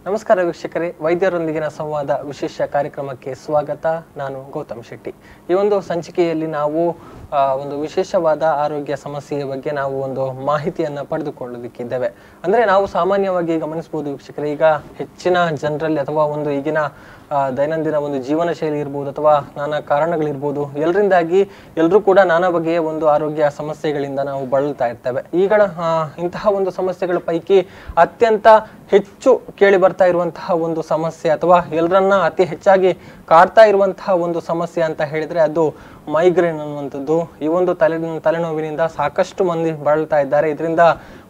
ನಮಸ್ಕಾರ ವೀಕ್ಷಕರೇ, ವೈದ್ಯರೊಂದಿಗಿನ ಸಂವಾದ ವಿಶೇಷ ಕಾರ್ಯಕ್ರಮಕ್ಕೆ ಸ್ವಾಗತ. ನಾನು ಗೌತಮ್ ಶೆಟ್ಟಿ. ಈ ಒಂದು ಸಂಚಿಕೆಯಲ್ಲಿ ನಾವು ಒಂದು ವಿಶೇಷವಾದ ಆರೋಗ್ಯ ಸಮಸ್ಯೆಯ ಬಗ್ಗೆ ನಾವು ಒಂದು ಮಾಹಿತಿಯನ್ನು ಪಡೆದುಕೊಳ್ಳಲಿಕ್ಕಿದ್ದೇವೆ. ಅಂದರೆ ನಾವು ಸಾಮಾನ್ಯವಾಗಿ ಗಮನಿಸಬಹುದು ವೀಕ್ಷಕರೇ, ಈಗ ಹೆಚ್ಚಿನ ಜನರಲ್ಲಿ ಅಥವಾ ಒಂದು ಈಗಿನ ದೈನಂದಿನ ಒಂದು ಜೀವನ ಶೈಲಿ ಇರ್ಬೋದು ಅಥವಾ ನಾನಾ ಕಾರಣಗಳಿರ್ಬೋದು, ಎಲ್ಲರಿಂದಾಗಿ ಎಲ್ಲರೂ ಕೂಡ ನಾನಾ ಬಗೆಯ ಒಂದು ಆರೋಗ್ಯ ಸಮಸ್ಯೆಗಳಿಂದ ನಾವು ಬಳಲ್ತಾ ಇರ್ತೇವೆ. ಇಂತಹ ಒಂದು ಸಮಸ್ಯೆಗಳ ಪೈಕಿ ಅತ್ಯಂತ ಹೆಚ್ಚು ಕೇಳಿ ಬರ್ತಾ ಇರುವಂತಹ ಒಂದು ಸಮಸ್ಯೆ ಅಥವಾ ಎಲ್ಲರನ್ನ ಅತಿ ಹೆಚ್ಚಾಗಿ ಕಾಡ್ತಾ ಇರುವಂತಹ ಒಂದು ಸಮಸ್ಯೆ ಅಂತ ಹೇಳಿದ್ರೆ ಅದು ಮೈಗ್ರೇನ್ ಅನ್ನುವಂಥದ್ದು. ಈ ಒಂದು ತಲೆನೋವಿನಿಂದ ಸಾಕಷ್ಟು ಮಂದಿ ಬಳಲ್ತಾ ಇದ್ದಾರೆ. ಇದರಿಂದ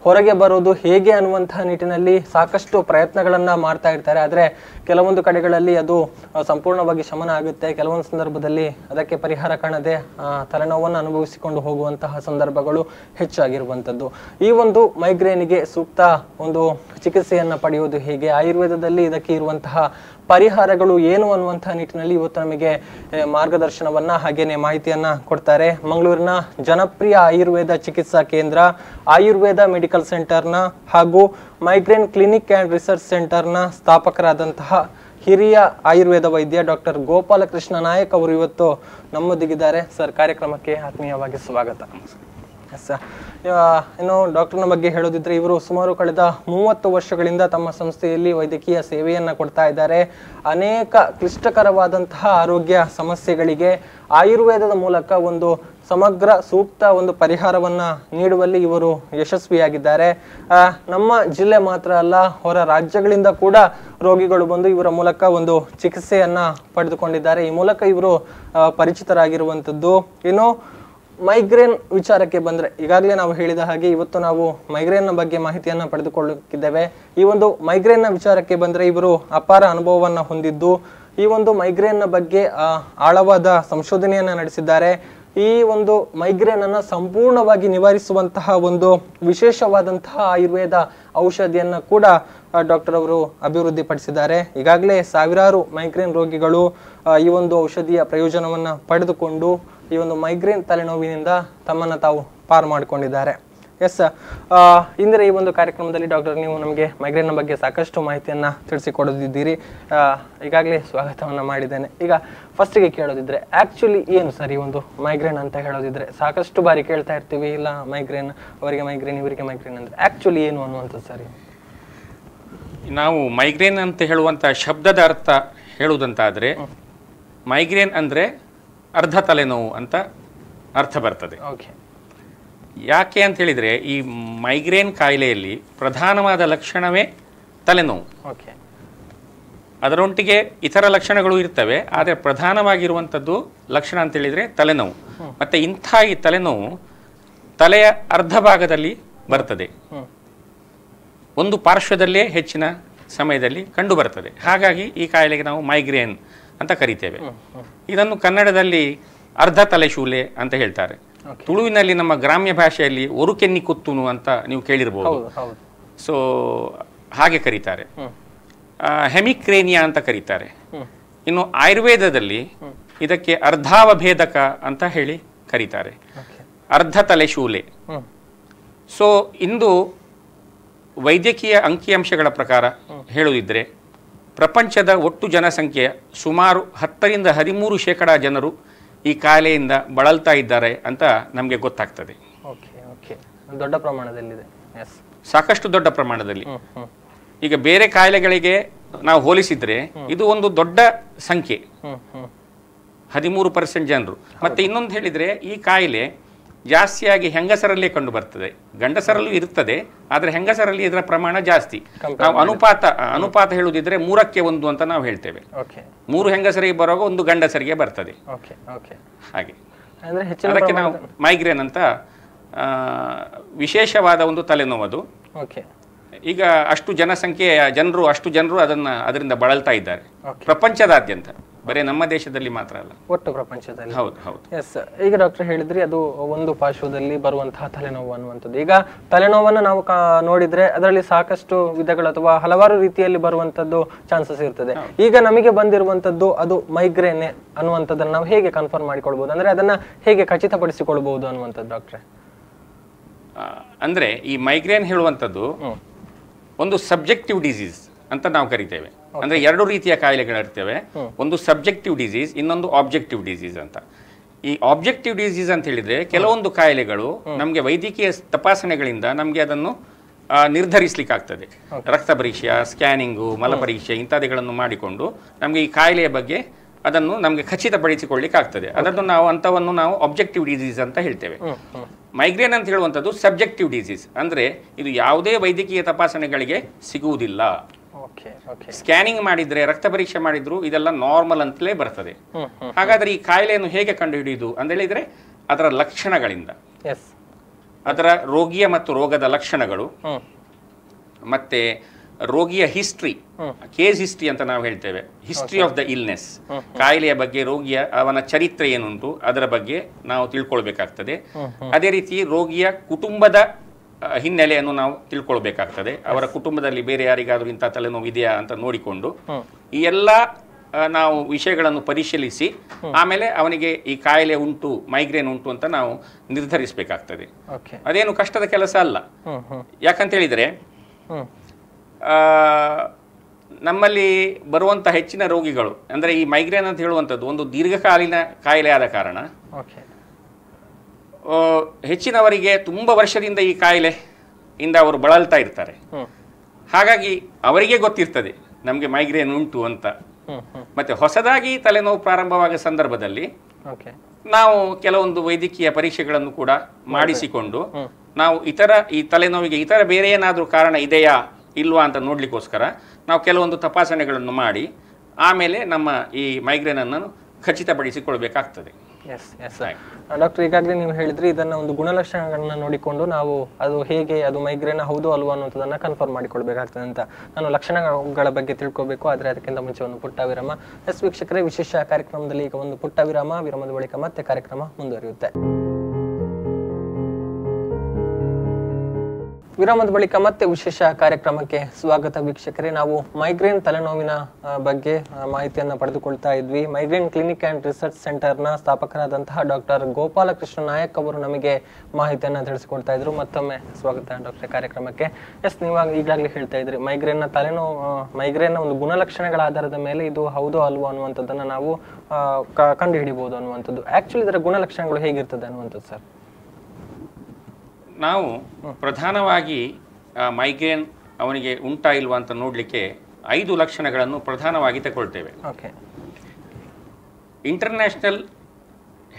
ಹೊರಗೆ ಬರೋದು ಹೇಗೆ ಅನ್ನುವಂತಹ ನಿಟ್ಟಿನಲ್ಲಿ ಸಾಕಷ್ಟು ಪ್ರಯತ್ನಗಳನ್ನ ಮಾಡ್ತಾ ಇರ್ತಾರೆ. ಆದರೆ ಕೆಲವೊಂದು ಕಡೆಗಳಲ್ಲಿ ಅದು ಸಂಪೂರ್ಣವಾಗಿ ಶಮನ ಆಗುತ್ತೆ, ಕೆಲವೊಂದು ಸಂದರ್ಭದಲ್ಲಿ ಅದಕ್ಕೆ ಪರಿಹಾರ ಕಾಣದೆ ತಲೆನೋವನ್ನು ಅನುಭವಿಸಿಕೊಂಡು ಹೋಗುವಂತಹ ಸಂದರ್ಭಗಳು ಹೆಚ್ಚಾಗಿರುವಂಥದ್ದು. ಈ ಒಂದು ಮೈಗ್ರೇನಿಗೆ ಸೂಕ್ತ ಒಂದು ಚಿಕಿತ್ಸೆಯನ್ನ ಪಡೆಯುವುದು ಹೇಗೆ, ಆಯುರ್ವೇದದಲ್ಲಿ ಇದಕ್ಕೆ ಇರುವಂತಹ ಪರಿಹಾರಗಳು ಏನು ಅನ್ನುವಂತಹ ನಿಟ್ಟಿನಲ್ಲಿ ಇವತ್ತು ನಮಗೆ ಮಾರ್ಗದರ್ಶನವನ್ನ ಹಾಗೇನೆ ಮಾಹಿತಿಯನ್ನ ಕೊಡ್ತಾರೆ ಮಂಗಳೂರಿನ ಜನಪ್ರಿಯ ಆಯುರ್ವೇದ ಚಿಕಿತ್ಸಾ ಕೇಂದ್ರ ಆಯುರ್ವೇದ ಮೆಡಿಕಲ್ ಸೆಂಟರ್ನ ಹಾಗೂ ಮೈಗ್ರೇನ್ ಕ್ಲಿನಿಕ್ ಅಂಡ್ ರಿಸರ್ಚ್ ಸೆಂಟರ್ನ ಸ್ಥಾಪಕರಾದಂತಹ ಹಿರಿಯ ಆಯುರ್ವೇದ ವೈದ್ಯ ಡಾಕ್ಟರ್ ಗೋಪಾಲಕೃಷ್ಣ ನಾಯಕ್ ಅವರು ಇವತ್ತು ನಮ್ಮೊಂದಿಗಿದ್ದಾರೆ. ಸರ್, ಕಾರ್ಯಕ್ರಮಕ್ಕೆ ಆತ್ಮೀಯವಾಗಿ ಸ್ವಾಗತ. ಇನ್ನು ಡಾಕ್ಟರ್ನ ಬಗ್ಗೆ ಹೇಳೋದಿದ್ರೆ, ಇವರು ಸುಮಾರು ಕಳೆದ 30 ವರ್ಷಗಳಿಂದ ತಮ್ಮ ಸಂಸ್ಥೆಯಲ್ಲಿ ವೈದ್ಯಕೀಯ ಸೇವೆಯನ್ನ ಕೊಡ್ತಾ ಇದ್ದಾರೆ. ಅನೇಕ ಕ್ಲಿಷ್ಟಕರವಾದಂತಹ ಆರೋಗ್ಯ ಸಮಸ್ಯೆಗಳಿಗೆ ಆಯುರ್ವೇದದ ಮೂಲಕ ಒಂದು ಸಮಗ್ರ ಸೂಕ್ತ ಒಂದು ಪರಿಹಾರವನ್ನ ನೀಡುವಲ್ಲಿ ಇವರು ಯಶಸ್ವಿಯಾಗಿದ್ದಾರೆ. ನಮ್ಮ ಜಿಲ್ಲೆ ಮಾತ್ರ ಅಲ್ಲ, ಹೊರ ರಾಜ್ಯಗಳಿಂದ ಕೂಡ ರೋಗಿಗಳು ಬಂದು ಇವರ ಮೂಲಕ ಒಂದು ಚಿಕಿತ್ಸೆಯನ್ನ ಪಡೆದುಕೊಂಡಿದ್ದಾರೆ. ಈ ಮೂಲಕ ಇವರು ಪರಿಚಿತರಾಗಿರುವಂಥದ್ದು. ಇನ್ನು ಮೈಗ್ರೇನ್ ವಿಚಾರಕ್ಕೆ ಬಂದ್ರೆ, ಈಗಾಗಲೇ ನಾವು ಹೇಳಿದ ಹಾಗೆ ಇವತ್ತು ನಾವು ಮೈಗ್ರೇನ್ ಬಗ್ಗೆ ಮಾಹಿತಿಯನ್ನ ಪಡೆದುಕೊಳ್ಳುತ್ತಿದ್ದೇವೆ. ಈ ಒಂದು ಮೈಗ್ರೇನ್ ವಿಚಾರಕ್ಕೆ ಬಂದ್ರೆ, ಇವರು ಅಪಾರ ಅನುಭವವನ್ನ ಹೊಂದಿದ್ದು ಈ ಒಂದು ಮೈಗ್ರೇನ್ ಬಗ್ಗೆ ಆಳವಾದ ಸಂಶೋಧನೆಯನ್ನ ನಡೆಸಿದ್ದಾರೆ. ಈ ಒಂದು ಮೈಗ್ರೇನ್ ಅನ್ನ ಸಂಪೂರ್ಣವಾಗಿ ನಿವಾರಿಸುವಂತಹ ಒಂದು ವಿಶೇಷವಾದಂತಹ ಆಯುರ್ವೇದ ಔಷಧಿಯನ್ನ ಕೂಡ ಡಾಕ್ಟರ್ ಅವರು ಅಭಿವೃದ್ಧಿಪಡಿಸಿದ್ದಾರೆ. ಈಗಾಗಲೇ ಸಾವಿರಾರು ಮೈಗ್ರೇನ್ ರೋಗಿಗಳು ಈ ಒಂದು ಔಷಧಿಯ ಪ್ರಯೋಜನವನ್ನ ಪಡೆದುಕೊಂಡು ಈ ಒಂದು ಮೈಗ್ರೇನ್ ತಲೆನೋವಿನಿಂದ ತಮ್ಮನ್ನ ತಾವು ಪಾರು ಮಾಡಿಕೊಂಡಿದ್ದಾರೆ. ಎಸ್, ಇಂದಿನ ಈ ಒಂದು ಕಾರ್ಯಕ್ರಮದಲ್ಲಿ ಡಾಕ್ಟರ್ ನೀವು ನಮಗೆ ಮೈಗ್ರೇನ್ ಬಗ್ಗೆ ಸಾಕಷ್ಟು ಮಾಹಿತಿಯನ್ನ ತಿಳಿಸಿಕೊಡೋದಿದ್ದೀರಿ. ಈಗಾಗಲೇ ಸ್ವಾಗತವನ್ನ ಮಾಡಿದ್ದೇನೆ. ಈಗ ಫಸ್ಟಿಗೆ ಕೇಳೋದಿದ್ರೆ, ಆಕ್ಚುಲಿ ಏನು ಸರ್ ಈ ಒಂದು ಮೈಗ್ರೇನ್ ಅಂತ ಹೇಳೋದಿದ್ರೆ? ಸಾಕಷ್ಟು ಬಾರಿ ಕೇಳ್ತಾ ಇರ್ತೀವಿ, ಇಲ್ಲ ಮೈಗ್ರೇನ್, ಅವರಿಗೆ ಮೈಗ್ರೇನ್, ಇವರಿಗೆ ಮೈಗ್ರೇನ್ ಅಂದ್ರೆ ಆಕ್ಚುಲಿ ಏನು ಅನ್ನುವಂಥದ್ದು ಸರಿ? ನಾವು ಮೈಗ್ರೇನ್ ಅಂತ ಹೇಳುವಂಥ ಶಬ್ದದ ಅರ್ಥ ಹೇಳುವುದಂತಾದರೆ, ಮೈಗ್ರೇನ್ ಅಂದರೆ ಅರ್ಧ ತಲೆನೋವು ಅಂತ ಅರ್ಥ ಬರ್ತದೆ. ಓಕೆ. ಯಾಕೆ ಅಂತ ಹೇಳಿದರೆ, ಈ ಮೈಗ್ರೇನ್ ಕಾಯಿಲೆಯಲ್ಲಿ ಪ್ರಧಾನವಾದ ಲಕ್ಷಣವೇ ತಲೆನೋವು. ಓಕೆ. ಅದರೊಟ್ಟಿಗೆ ಇತರ ಲಕ್ಷಣಗಳು ಇರ್ತವೆ, ಆದರೆ ಪ್ರಧಾನವಾಗಿರುವಂಥದ್ದು ಲಕ್ಷಣ ಅಂತ ಹೇಳಿದರೆ ತಲೆನೋವು. ಮತ್ತು ಇಂಥ ಈ ತಲೆನೋವು ತಲೆಯ ಅರ್ಧ ಭಾಗದಲ್ಲಿ ಬರ್ತದೆ, ಒಂದು ಪಾರ್ಶ್ವದಲ್ಲೇ ಹೆಚ್ಚಿನ ಸಮಯದಲ್ಲಿ ಕಂಡು ಬರ್ತದೆ. ಹಾಗಾಗಿ ಈ ಕಾಯಿಲೆಗೆ ನಾವು ಮೈಗ್ರೇನ್ ಅಂತ ಕರಿತೇವೆ. ಇದನ್ನು ಕನ್ನಡದಲ್ಲಿ ಅರ್ಧ ತಲೆಶೂಲೆ ಅಂತ ಹೇಳ್ತಾರೆ. ತುಳುವಿನಲ್ಲಿ ನಮ್ಮ ಗ್ರಾಮ್ಯ ಭಾಷೆಯಲ್ಲಿ ಒರುಕೆನ್ನಿ ಕುತ್ತುನು ಅಂತ ನೀವು ಕೇಳಿರ್ಬೋದು. ಸೊ ಹಾಗೆ ಕರೀತಾರೆ. ಹೆಮಿಕ್ರೇನಿಯಾ ಅಂತ ಕರೀತಾರೆ. ಇನ್ನು ಆಯುರ್ವೇದದಲ್ಲಿ ಇದಕ್ಕೆ ಅರ್ಧಾವಭೇದಕ ಅಂತ ಹೇಳಿ ಕರೀತಾರೆ, ಅರ್ಧ ತಲೆಶೂಲೆ. ಸೊ ಇಂದು ವೈದ್ಯಕೀಯ ಅಂಕಿಅಂಶಗಳ ಪ್ರಕಾರ ಹೇಳುವುದಿದ್ರೆ, ಪ್ರಪಂಚದ ಒಟ್ಟು ಜನಸಂಖ್ಯೆಯ ಸುಮಾರು 10ರಿಂದ 13% ಜನರು ಈ ಕಾಯಿಲೆಯಿಂದ ಬಳಲ್ತಾ ಇದ್ದಾರೆ ಅಂತ ನಮಗೆ ಗೊತ್ತಾಗ್ತದೆ. ದೊಡ್ಡ ಪ್ರಮಾಣದಲ್ಲಿದೆ, ಸಾಕಷ್ಟು ದೊಡ್ಡ ಪ್ರಮಾಣದಲ್ಲಿ. ಈಗ ಬೇರೆ ಕಾಯಿಲೆಗಳಿಗೆ ನಾವು ಹೋಲಿಸಿದ್ರೆ ಇದು ಒಂದು ದೊಡ್ಡ ಸಂಖ್ಯೆ, 13% ಜನರು. ಮತ್ತೆ ಇನ್ನೊಂದು ಹೇಳಿದ್ರೆ, ಈ ಕಾಯಿಲೆ ಜಾಸ್ತಿಯಾಗಿ ಹೆಂಗಸರಲ್ಲೇ ಕಂಡು ಬರ್ತದೆ. ಗಂಡಸರಲ್ಲೂ ಇರ್ತದೆ, ಆದರೆ ಹೆಂಗಸರಲ್ಲಿ ಇದರ ಪ್ರಮಾಣ ಜಾಸ್ತಿ. ನಾವು ಅನುಪಾತ ಹೇಳುವುದಿದ್ರೆ 3ಕ್ಕೆ 1 ಅಂತ ನಾವು ಹೇಳ್ತೇವೆ. 3 ಹೆಂಗಸರಿಗೆ ಬರುವಾಗ 1 ಗಂಡಸರಿಗೆ ಬರ್ತದೆ. ಹಾಗೆ ಅದಕ್ಕೆ ನಾವು ಮೈಗ್ರೇನ್ ಅಂತ ವಿಶೇಷವಾದ ಒಂದು ತಲೆನೋವು. ಈಗ ಅಷ್ಟು ಜನರು ಅದರಿಂದ ಬಳಲ್ತಾ ಇದ್ದಾರೆ ಪ್ರಪಂಚದಾದ್ಯಂತ, ಬರೀ ನಮ್ಮ ದೇಶದಲ್ಲಿ ಮಾತ್ರ ಅಲ್ಲ, ಒಟ್ಟು ಪ್ರಪಂಚದಲ್ಲಿ. ಹೌದು ಹೌದು. ಎಸ್, ಈಗ ಡಾಕ್ಟರ್ ಹೇಳಿದ್ರಿ ಅದು ಒಂದು ಪಾರ್ಶ್ವದಲ್ಲಿ ಬರುವಂತಹ ತಲೆನೋವು ಅನ್ನುವಂಥದ್ದು. ಈಗ ತಲೆನೋವನ್ನು ನಾವು ನೋಡಿದ್ರೆ ಅದರಲ್ಲಿ ಸಾಕಷ್ಟು ವಿಧಗಳು ಅಥವಾ ಹಲವಾರು ರೀತಿಯಲ್ಲಿ ಬರುವಂತದ್ದು ಚಾನ್ಸಸ್ ಇರ್ತದೆ. ಈಗ ನಮಗೆ ಬಂದಿರುವಂತದ್ದು ಅದು ಮೈಗ್ರೇನ್ ಅನ್ನುವಂಥದ್ದನ್ನು ನಾವು ಹೇಗೆ ಕನ್ಫರ್ಮ್ ಮಾಡಿಕೊಳ್ಬಹುದು, ಅಂದ್ರೆ ಅದನ್ನ ಹೇಗೆ ಖಚಿತಪಡಿಸಿಕೊಳ್ಬಹುದು ಅನ್ನುವಂಥದ್ದು ಡಾಕ್ಟ್ರೆ? ಅಂದ್ರೆ ಈ ಮೈಗ್ರೇನ್ ಹೇಳುವಂಥದ್ದು ಒಂದು ಸಬ್ಜೆಕ್ಟಿವ್ ಡಿಸೀಸ್, ಅಂತ ನಾವು ಕರಿತೇವೆ. ಅಂದ್ರೆ ಎರಡು ರೀತಿಯ ಕಾಯಿಲೆಗಳಿರ್ತವೆ, ಒಂದು ಸಬ್ಜೆಕ್ಟಿವ್ ಡಿಸೀಸ್, ಇನ್ನೊಂದು ಆಬ್ಜೆಕ್ಟಿವ್ ಡಿಸೀಸ್ ಅಂತ. ಈ ಆಬ್ಜೆಕ್ಟಿವ್ ಡಿಸೀಸ್ ಅಂತ ಹೇಳಿದ್ರೆ ಕೆಲವೊಂದು ಕಾಯಿಲೆಗಳು ನಮಗೆ ವೈದ್ಯಕೀಯ ತಪಾಸಣೆಗಳಿಂದ ನಮಗೆ ಅದನ್ನು ನಿರ್ಧರಿಸಲಿಕ್ಕಾಗ್ತದೆ. ರಕ್ತ ಪರೀಕ್ಷೆ, ಸ್ಕ್ಯಾನಿಂಗು, ಮಲ ಪರೀಕ್ಷೆ ಇಂತ್ಯಾದಿಗಳನ್ನು ಮಾಡಿಕೊಂಡು ನಮಗೆ ಈ ಕಾಯಿಲೆಯ ಬಗ್ಗೆ ಅದನ್ನು ನಮಗೆ ಖಚಿತಪಡಿಸಿಕೊಳ್ಳಿಕ್ಕೆ ಆಗ್ತದೆ. ಅಂಥವನ್ನು ನಾವು ಆಬ್ಜೆಕ್ಟಿವ್ ಡಿಸೀಸ್ ಅಂತ ಹೇಳ್ತೇವೆ. ಮೈಗ್ರೇನ್ ಅಂತ ಹೇಳುವಂಥದ್ದು ಸಬ್ಜೆಕ್ಟಿವ್ ಡಿಸೀಸ್, ಅಂದ್ರೆ ಇದು ಯಾವುದೇ ವೈದ್ಯಕೀಯ ತಪಾಸಣೆಗಳಿಗೆ ಸಿಗುವುದಿಲ್ಲ. ಸ್ಕ್ಯಾನಿಂಗ್ ಮಾಡಿದ್ರೆ, ರಕ್ತ ಪರೀಕ್ಷೆ ಮಾಡಿದ್ರು ಇದೆಲ್ಲ ನಾರ್ಮಲ್ ಅಂತಲೇ ಬರ್ತದೆ. ಹಾಗಾದ್ರೆ ಈ ಕಾಯಿಲೆಯನ್ನು ಹೇಗೆ ಕಂಡುಹಿಡಿಯುವುದು ಅಂತ ಹೇಳಿದ್ರೆ ಅದರ ಲಕ್ಷಣಗಳಿಂದ, ಅದರ ರೋಗಿಯ ಮತ್ತು ರೋಗದ ಲಕ್ಷಣಗಳು, ಮತ್ತೆ ರೋಗಿಯ ಹಿಸ್ಟ್ರಿ, ಕೇಸ್ ಹಿಸ್ಟ್ರಿ ಅಂತ ನಾವು ಹೇಳ್ತೇವೆ, ಹಿಸ್ಟ್ರಿ ಆಫ್ ದ ಇಲ್ನೆಸ್, ಕಾಯಿಲೆಯ ಬಗ್ಗೆ ರೋಗಿಯ ಅವನ ಚರಿತ್ರೆ ಏನುಂಟು ಅದರ ಬಗ್ಗೆ ನಾವು ತಿಳ್ಕೊಳ್ಬೇಕಾಗ್ತದೆ. ಅದೇ ರೀತಿ ರೋಗಿಯ ಕುಟುಂಬದ ಹಿನ್ನೆಲೆಯನ್ನು ನಾವು ತಿಳ್ಕೊಳ್ಬೇಕಾಗ್ತದೆ. ಅವರ ಕುಟುಂಬದಲ್ಲಿ ಬೇರೆ ಯಾರಿಗಾದ್ರೂ ಇಂಥ ತಲೆನೋವು ಇದೆಯಾ ಅಂತ ನೋಡಿಕೊಂಡು ಈ ಎಲ್ಲ ನಾವು ವಿಷಯಗಳನ್ನು ಪರಿಶೀಲಿಸಿ ಆಮೇಲೆ ಅವನಿಗೆ ಈ ಕಾಯಿಲೆ ಉಂಟು, ಮೈಗ್ರೇನ್ ಉಂಟು ಅಂತ ನಾವು ನಿರ್ಧರಿಸಬೇಕಾಗ್ತದೆ. ಅದೇನು ಕಷ್ಟದ ಕೆಲಸ ಅಲ್ಲ. ಯಾಕಂತ ಹೇಳಿದ್ರೆ ನಮ್ಮಲ್ಲಿ ಬರುವಂತಹ ಹೆಚ್ಚಿನ ರೋಗಿಗಳು ಅಂದ್ರೆ ಈ ಮೈಗ್ರೇನ್ ಅಂತ ಹೇಳುವಂಥದ್ದು ಒಂದು ದೀರ್ಘಕಾಲೀನ ಕಾಯಿಲೆ ಆದ ಕಾರಣ ಹೆಚ್ಚಿನವರಿಗೆ ತುಂಬ ವರ್ಷದಿಂದ ಈ ಕಾಯಿಲೆಯಿಂದ ಅವರು ಬಳಲ್ತಾ ಇರ್ತಾರೆ. ಹಾಗಾಗಿ ಅವರಿಗೆ ಗೊತ್ತಿರ್ತದೆ ನಮಗೆ ಮೈಗ್ರೇನ್ ಉಂಟು ಅಂತ. ಮತ್ತೆ ಹೊಸದಾಗಿ ತಲೆನೋವು ಪ್ರಾರಂಭವಾದ ಸಂದರ್ಭದಲ್ಲಿ ನಾವು ಕೆಲವೊಂದು ವೈದ್ಯಕೀಯ ಪರೀಕ್ಷೆಗಳನ್ನು ಕೂಡ ಮಾಡಿಸಿಕೊಂಡು ನಾವು ಈ ತಲೆನೋವಿಗೆ ಇತರ ಬೇರೆ ಏನಾದರೂ ಕಾರಣ ಇದೆಯಾ ಇಲ್ವಾ ಅಂತ ನೋಡ್ಲಿಕ್ಕೋಸ್ಕರ ನಾವು ಕೆಲವೊಂದು ತಪಾಸಣೆಗಳನ್ನು ಮಾಡಿ ಆಮೇಲೆ ನಮ್ಮ ಈ ಮೈಗ್ರೇನ್ ಅನ್ನು ಖಚಿತಪಡಿಸಿಕೊಳ್ಬೇಕಾಗ್ತದೆ. ಡಾಕ್ಟರ್, ಈಗಾಗಲೇ ನೀವು ಹೇಳಿದ್ರಿ ಇದನ್ನ ಒಂದು ಗುಣಲಕ್ಷಣಗಳನ್ನ ನೋಡಿಕೊಂಡು ನಾವು ಅದು ಮೈಗ್ರೇನ್ ಹೌದು ಅಲ್ವಾ ಅನ್ನೋದನ್ನ ಕನ್ಫರ್ಮ್ ಮಾಡಿಕೊಳ್ಬೇಕಾಗ್ತದೆ ಅಂತ. ನಾನು ಲಕ್ಷಣಗಳ ಬಗ್ಗೆ ತಿಳ್ಕೋಬೇಕು, ಆದ್ರೆ ಅದಕ್ಕಿಂತ ಮುಂಚೆ ಒಂದು ಪುಟ್ಟ ವಿರಾಮ. ವೀಕ್ಷಕರೇ, ವಿಶೇಷ ಕಾರ್ಯಕ್ರಮದಲ್ಲಿ ಈಗ ಒಂದು ಪುಟ್ಟ ವಿರಾಮದ ಬಳಿಕ ಮತ್ತೆ ಕಾರ್ಯಕ್ರಮ ಮುಂದುವರಿಯುತ್ತೆ. ವಿರಾಮದ ಬಳಿಕ ಮತ್ತೆ ವಿಶೇಷ ಕಾರ್ಯಕ್ರಮಕ್ಕೆ ಸ್ವಾಗತ ವೀಕ್ಷಕರೇ. ನಾವು ಮೈಗ್ರೇನ್ ತಲೆನೋವಿನ ಬಗ್ಗೆ ಮಾಹಿತಿಯನ್ನ ಪಡೆದುಕೊಳ್ತಾ ಇದ್ವಿ. ಮೈಗ್ರೇನ್ ಕ್ಲಿನಿಕ್ ಅಂಡ್ ರಿಸರ್ಚ್ ಸೆಂಟರ್ನ ಸ್ಥಾಪಕರಾದಂತಹ ಡಾಕ್ಟರ್ ಗೋಪಾಲಕೃಷ್ಣ ನಾಯಕ್ ಅವರು ನಮಗೆ ಮಾಹಿತಿಯನ್ನ ತಿಳಿಸಿಕೊಡ್ತಾ ಇದ್ರು. ಮತ್ತೊಮ್ಮೆ ಸ್ವಾಗತ ಡಾಕ್ಟರ್ ಕಾರ್ಯಕ್ರಮಕ್ಕೆ. ನೀವು ಈಗಾಗಲೇ ಹೇಳ್ತಾ ಇದ್ರಿ ಮೈಗ್ರೇನ್ ಒಂದು ಗುಣಲಕ್ಷಣಗಳ ಆಧಾರದ ಮೇಲೆ ಇದು ಹೌದು ಅಲ್ವೋ ಅನ್ನುವಂಥದ್ದನ್ನ ನಾವು ಕಂಡು ಹಿಡಿಬಹುದು ಅನ್ನುವಂಥದ್ದು. ಆಕ್ಚುಲಿ ಇದರ ಗುಣಲಕ್ಷಣಗಳು ಹೇಗಿರ್ತದೆ ಅನ್ನುವಂಥದ್ದು ಸರ್? ನಾವು ಪ್ರಧಾನವಾಗಿ ಮೈಗ್ರೇನ್ ಅವನಿಗೆ ಉಂಟಾ ಇಲ್ವಾ ಅಂತ ನೋಡಲಿಕ್ಕೆ 5 ಲಕ್ಷಣಗಳನ್ನು ಪ್ರಧಾನವಾಗಿ ತಗೊಳ್ತೇವೆ. ಇಂಟರ್ನ್ಯಾಷನಲ್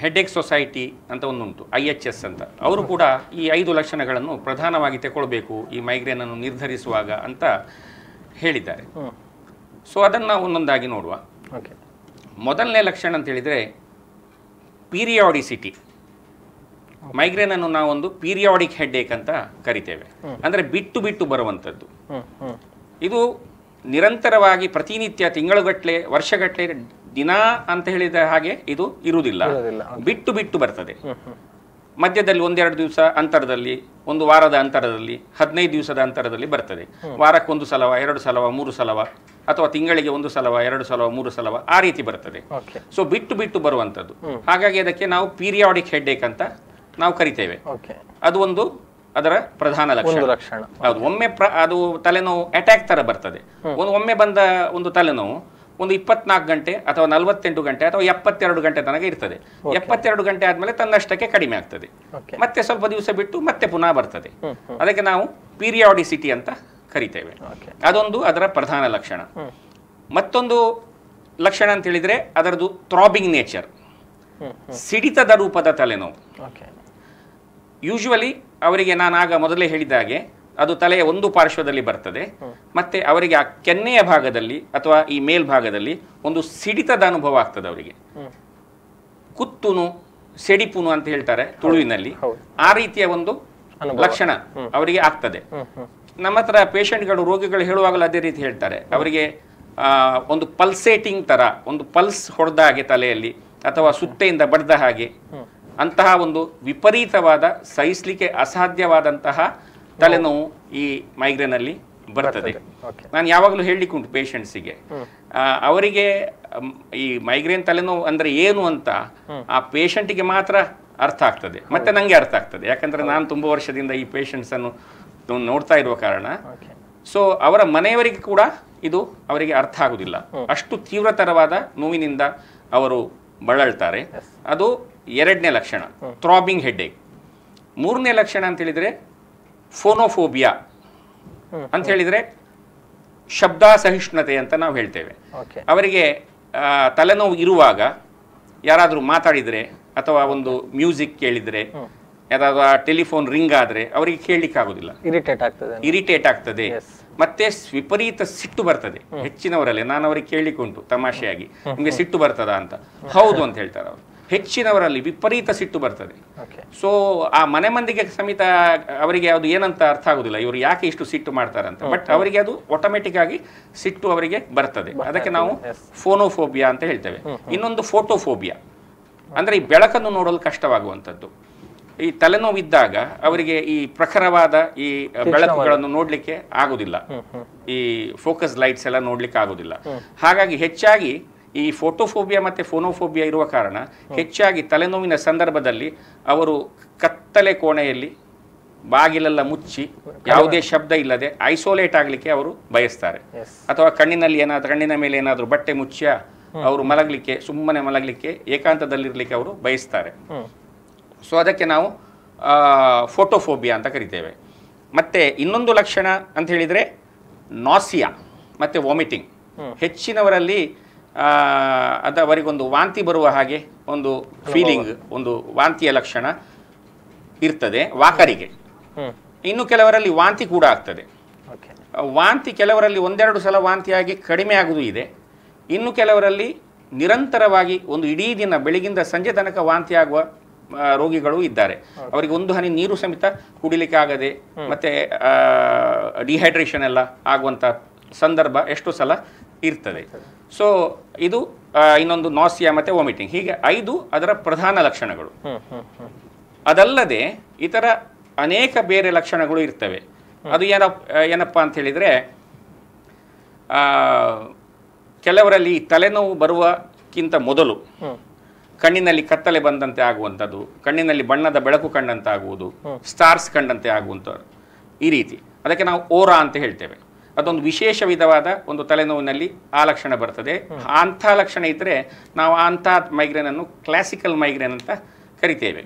ಹೆಡ್ಏಕ್ ಸೊಸೈಟಿ ಅಂತ ಒಂದುಂಟು, IHS ಅಂತ, ಅವರು ಕೂಡ ಈ 5 ಲಕ್ಷಣಗಳನ್ನು ಪ್ರಧಾನವಾಗಿ ತಗೊಳ್ಬೇಕು ಈ ಮೈಗ್ರೇನ್ ಅನ್ನು ನಿರ್ಧರಿಸುವಾಗ ಅಂತ ಹೇಳಿದ್ದಾರೆ. ಸೊ ಅದನ್ನು ನಾವು ಒಂದೊಂದಾಗಿ ನೋಡುವ. ಮೊದಲನೇ ಲಕ್ಷಣ ಅಂತ ಹೇಳಿದರೆ ಪೀರಿಯಾಡಿಸಿಟಿ. ಮೈಗ್ರೇನ್ ಅನ್ನು ನಾವೊಂದು ಪೀರಿಯಾಡಿಕ್ ಹೆಡ್ಏಕ್ ಅಂತ ಕರಿತೇವೆ, ಅಂದ್ರೆ ಬಿಟ್ಟು ಬಿಟ್ಟು ಬರುವಂಥದ್ದು. ಇದು ನಿರಂತರವಾಗಿ ಪ್ರತಿನಿತ್ಯ ತಿಂಗಳುಗಟ್ಟಲೆ ವರ್ಷಗಟ್ಟಲೆ ದಿನ ಅಂತ ಹೇಳಿದ ಹಾಗೆ ಇದು ಇರುವುದಿಲ್ಲ, ಬಿಟ್ಟು ಬಿಟ್ಟು ಬರ್ತದೆ. ಮಧ್ಯದಲ್ಲಿ 1-2 ದಿವಸ ಅಂತರದಲ್ಲಿ, 1 ವಾರದ ಅಂತರದಲ್ಲಿ, 15 ದಿವಸದ ಅಂತರದಲ್ಲಿ ಬರ್ತದೆ. ವಾರಕ್ಕೆ 1 ಸಲವ, 2 ಸಲವ, 3 ಸಲವ, ಅಥವಾ ತಿಂಗಳಿಗೆ 1 ಸಲವ, 2 ಸಲವ, 3 ಸಲವ, ಆ ರೀತಿ ಬರ್ತದೆ. ಸೊ ಬಿಟ್ಟು ಬಿಟ್ಟು ಬರುವಂಥದ್ದು. ಹಾಗಾಗಿ ಅದಕ್ಕೆ ನಾವು ಪೀರಿಯಾಡಿಕ್ ಹೆಡ್ಏಕ್ ಅಂತ ನಾವು ಕರಿತೇವೆ. ಅದು ಒಂದು ಅದರ ಪ್ರಧಾನ ಲಕ್ಷಣ. ಹೌದು, ಒಮ್ಮೆ ಅದು ತಲೆನೋವು ಅಟ್ಯಾಕ್ ತರ ಬರ್ತದೆ. ಒಮ್ಮೆ ಬಂದ ಒಂದು ತಲೆನೋವು ಒಂದು 24 ಗಂಟೆ ಅಥವಾ 48 ಗಂಟೆ ಅಥವಾ 72 ಗಂಟೆ ತನಕ ಇರ್ತದೆ. 72 ಗಂಟೆ ಆದ್ಮೇಲೆ ತನ್ನಷ್ಟಕ್ಕೆ ಕಡಿಮೆ ಆಗ್ತದೆ, ಮತ್ತೆ ಸ್ವಲ್ಪ ದಿವಸ ಬಿಟ್ಟು ಮತ್ತೆ ಪುನಃ ಬರ್ತದೆ. ಅದಕ್ಕೆ ನಾವು ಪೀರಿಯಾಡಿಸಿಟಿ ಅಂತ ಕರಿತೇವೆ. ಅದೊಂದು ಅದರ ಪ್ರಧಾನ ಲಕ್ಷಣ. ಮತ್ತೊಂದು ಲಕ್ಷಣ ಅಂತ ಹೇಳಿದ್ರೆ ಅದರದ್ದು ಥ್ರಾಬಿಂಗ್ ನೇಚರ್, ಸಿಡಿತದ ರೂಪದ ತಲೆನೋವು. ಯೂಶುವಲಿ ಅವರಿಗೆ ನಾನು ಆಗ ಮೊದಲೇ ಹೇಳಿದ ಹಾಗೆ ಅದು ತಲೆಯ ಒಂದು ಪಾರ್ಶ್ವದಲ್ಲಿ ಬರ್ತದೆ, ಮತ್ತೆ ಅವರಿಗೆ ಆ ಕೆನ್ನೆಯ ಭಾಗದಲ್ಲಿ ಅಥವಾ ಈ ಮೇಲ್ಭಾಗದಲ್ಲಿ ಒಂದು ಸಿಡಿತದ ಅನುಭವ ಆಗ್ತದೆ. ಅವರಿಗೆ ಕುತ್ತುನು ಸೆಡಿಪುನು ಅಂತ ಹೇಳ್ತಾರೆ ತುಳುವಿನಲ್ಲಿ, ಆ ರೀತಿಯ ಒಂದು ಲಕ್ಷಣ ಅವರಿಗೆ ಆಗ್ತದೆ. ನಮ್ಮ ಹತ್ರ ಪೇಷಂಟ್ಗಳು, ರೋಗಿಗಳು ಹೇಳುವಾಗಲೂ ಅದೇ ರೀತಿ ಹೇಳ್ತಾರೆ. ಅವರಿಗೆ ಒಂದು ಪಲ್ಸೇಟಿಂಗ್ ತರ, ಒಂದು ಪಲ್ಸ್ ಹೊಡೆದ ಹಾಗೆ ತಲೆಯಲ್ಲಿ ಅಥವಾ ಸುತ್ತೆಯಿಂದ ಬಡ್ದ ಹಾಗೆ, ಅಂತಹ ಒಂದು ವಿಪರೀತವಾದ ಸಹಿಸಲಿಕ್ಕೆ ಅಸಾಧ್ಯವಾದಂತಹ ತಲೆನೋವು ಈ ಮೈಗ್ರೇನ್ ಅಲ್ಲಿ ಬರ್ತದೆ. ನಾನು ಯಾವಾಗಲೂ ಹೇಳಲಿಕ್ಕೆ ಉಂಟು ಪೇಷಂಟ್ಸಿಗೆ, ಅವರಿಗೆ ಈ ಮೈಗ್ರೇನ್ ತಲೆನೋವು ಅಂದ್ರೆ ಏನು ಅಂತ ಆ ಪೇಷಂಟಿಗೆ ಮಾತ್ರ ಅರ್ಥ ಆಗ್ತದೆ, ಮತ್ತೆ ನಂಗೆ ಅರ್ಥ ಆಗ್ತದೆ. ಯಾಕಂದ್ರೆ ನಾನು ತುಂಬಾ ವರ್ಷದಿಂದ ಈ ಪೇಷಂಟ್ಸ್ ಅನ್ನು ನೋಡ್ತಾ ಇರುವ ಕಾರಣ. ಸೊ ಅವರ ಮನೆಯವರಿಗೆ ಕೂಡ ಇದು ಅವರಿಗೆ ಅರ್ಥ ಆಗುದಿಲ್ಲ, ಅಷ್ಟು ತೀವ್ರತರವಾದ ನೋವಿನಿಂದ ಅವರು ಬಳಲ್ತಾರೆ. ಅದು ಎರಡನೇ ಲಕ್ಷಣ, ಥ್ರಾಬಿಂಗ್ ಹೆಡ್ಏಕ್. ಮೂರನೇ ಲಕ್ಷಣ ಅಂತ ಹೇಳಿದ್ರೆ ಫೋನೋಫೋಬಿಯಾ ಅಂತ ಹೇಳಿದ್ರೆ ಶಬ್ದಾಸಹಿಷ್ಣುತೆ ಅಂತ ನಾವು ಹೇಳ್ತೇವೆ. ಅವರಿಗೆ ತಲೆನೋವು ಇರುವಾಗ ಯಾರಾದರೂ ಮಾತಾಡಿದರೆ ಅಥವಾ ಒಂದು ಮ್ಯೂಸಿಕ್ ಕೇಳಿದರೆ, ಯಾರಾದ್ರೂ ಟೆಲಿಫೋನ್ ರಿಂಗ್ ಆದರೆ ಅವರಿಗೆ ಕೇಳಲಿಕ್ಕೆ ಆಗುದಿಲ್ಲ, ಇರಿಟೇಟ್ ಆಗ್ತದೆ. ಮತ್ತೆ ವಿಪರೀತ ಸಿಟ್ಟು ಬರ್ತದೆ ಹೆಚ್ಚಿನವರಲ್ಲಿ. ನಾನು ಅವರಿಗೆ ಕೇಳಲಿಕ್ಕೆ ಉಂಟು ತಮಾಷೆಯಾಗಿ, ನಿಮಗೆ ಸಿಟ್ಟು ಬರ್ತದ ಅಂತ. ಹೌದು ಅಂತ ಹೇಳ್ತಾರೆ ಅವರು. ಹೆಚ್ಚಿನವರಲ್ಲಿ ವಿಪರೀತ ಸಿಟ್ಟು ಬರ್ತದೆ. ಸೊ ಆ ಮನೆ ಮಂದಿಗೆ ಸಮೇತ ಅವರಿಗೆ ಅದು ಏನಂತ ಅರ್ಥ ಆಗುದಿಲ್ಲ, ಇವರು ಯಾಕೆ ಇಷ್ಟು ಸಿಟ್ಟು ಮಾಡ್ತಾರಂತ. ಬಟ್ ಅವರಿಗೆ ಅದು ಆಟೋಮೆಟಿಕ್ ಆಗಿ ಸಿಟ್ಟು ಅವರಿಗೆ ಬರ್ತದೆ. ಅದಕ್ಕೆ ನಾವು ಫೋನೋಫೋಬಿಯಾ ಅಂತ ಹೇಳ್ತೇವೆ. ಇನ್ನೊಂದು ಫೋಟೋಫೋಬಿಯಾ, ಅಂದ್ರೆ ಈ ಬೆಳಕನ್ನು ನೋಡಲು ಕಷ್ಟವಾಗುವಂಥದ್ದು. ಈ ತಲೆನೋವಿದ್ದಾಗ ಅವರಿಗೆ ಈ ಪ್ರಖರವಾದ ಈ ಬೆಳಕುಗಳನ್ನು ನೋಡ್ಲಿಕ್ಕೆ ಆಗುದಿಲ್ಲ, ಈ ಫೋಕಸ್ ಲೈಟ್ಸ್ ಎಲ್ಲ ನೋಡ್ಲಿಕ್ಕೆ ಆಗುದಿಲ್ಲ. ಹಾಗಾಗಿ ಹೆಚ್ಚಾಗಿ ಈ ಫೋಟೋಫೋಬಿಯಾ ಮತ್ತೆ ಫೋನೋಫೋಬಿಯಾ ಇರುವ ಕಾರಣ ಹೆಚ್ಚಾಗಿ ತಲೆನೋವಿನ ಸಂದರ್ಭದಲ್ಲಿ ಅವರು ಕತ್ತಲೆ ಕೋಣೆಯಲ್ಲಿ ಬಾಗಿಲೆಲ್ಲ ಮುಚ್ಚಿ ಯಾವುದೇ ಶಬ್ದ ಇಲ್ಲದೆ ಐಸೋಲೇಟ್ ಆಗ್ಲಿಕ್ಕೆ ಅವರು ಬಯಸ್ತಾರೆ. ಅಥವಾ ಕಣ್ಣಿನ ಮೇಲೆ ಏನಾದರೂ ಬಟ್ಟೆ ಮುಚ್ಚ ಅವರು ಮಲಗಲಿಕ್ಕೆ, ಸುಮ್ಮನೆ ಮಲಗಲಿಕ್ಕೆ, ಏಕಾಂತದಲ್ಲಿರ್ಲಿಕ್ಕೆ ಅವರು ಬಯಸ್ತಾರೆ. ಸೊ ಅದಕ್ಕೆ ನಾವು ಫೋಟೋಫೋಬಿಯಾ ಅಂತ ಕರಿತೇವೆ. ಮತ್ತೆ ಇನ್ನೊಂದು ಲಕ್ಷಣ ಅಂತ ಹೇಳಿದರೆ ನಾಸಿಯಾ ಮತ್ತು ವಾಮಿಟಿಂಗ್. ಹೆಚ್ಚಿನವರಲ್ಲಿ ಅವರಿಗೊಂದು ವಾಂತಿ ಬರುವ ಹಾಗೆ ಒಂದು ಫೀಲಿಂಗ್, ಒಂದು ವಾಂತಿಯ ಲಕ್ಷಣ ಇರ್ತದೆ ವಾಕರಿಗೆ. ಇನ್ನು ಕೆಲವರಲ್ಲಿ ವಾಂತಿ ಕೂಡ ಆಗ್ತದೆ. ವಾಂತಿ ಕೆಲವರಲ್ಲಿ ಒಂದೆರಡು ಸಲ ವಾಂತಿಯಾಗಿ ಕಡಿಮೆ ಆಗುವುದು ಇದೆ. ಇನ್ನು ಕೆಲವರಲ್ಲಿ ನಿರಂತರವಾಗಿ ಒಂದು ಇಡೀ ದಿನ ಬೆಳಗಿಂದ ಸಂಜೆ ತನಕ ವಾಂತಿ ಆಗುವ ರೋಗಿಗಳು ಇದ್ದಾರೆ. ಅವರಿಗೆ ಒಂದು ಹನಿ ನೀರು ಸಮೇತ ಕುಡಿಲಿಕ್ಕೆ ಆಗದೆ ಮತ್ತೆ ಡಿಹೈಡ್ರೇಷನ್ ಎಲ್ಲ ಆಗುವಂಥ ಸಂದರ್ಭ ಎಷ್ಟು ಸಲ ಇರ್ತದೆ. ಸೊ ಇದು ಇನ್ನೊಂದು ನಾಸಿಯಾ ಮತ್ತೆ ವಾಮಿಟಿಂಗ್. ಹೀಗೆ 5 ಅದರ ಪ್ರಧಾನ ಲಕ್ಷಣಗಳು. ಅದಲ್ಲದೆ ಇತರ ಅನೇಕ ಬೇರೆ ಲಕ್ಷಣಗಳು ಇರ್ತವೆ. ಅದು ಏನಪ್ಪ ಅಂತ ಹೇಳಿದರೆ, ಕೆಲವರಲ್ಲಿ ತಲೆನೋವು ಬರುವಕ್ಕಿಂತ ಮೊದಲು ಕಣ್ಣಿನಲ್ಲಿ ಕತ್ತಲೆ ಬಂದಂತೆ ಆಗುವಂಥದ್ದು, ಕಣ್ಣಿನಲ್ಲಿ ಬಣ್ಣದ ಬೆಳಕು ಕಂಡಂತೆ ಆಗುವುದು, ಸ್ಟಾರ್ಸ್ ಕಂಡಂತೆ ಆಗುವಂಥದ್ದು, ಈ ರೀತಿ. ಅದಕ್ಕೆ ನಾವು ಓರಾ ಅಂತ ಹೇಳ್ತೇವೆ. ಅದೊಂದು ವಿಶೇಷ ವಿಧವಾದ ಒಂದು ತಲೆನೋವಿನಲ್ಲಿ ಆ ಲಕ್ಷಣ ಬರ್ತದೆ. ಅಂಥ ಲಕ್ಷಣ ಇದ್ದರೆ ನಾವು ಅಂಥ ಮೈಗ್ರೇನ್ ಅನ್ನು ಕ್ಲಾಸಿಕಲ್ ಮೈಗ್ರೇನ್ ಅಂತ ಕರಿತೇವೆ.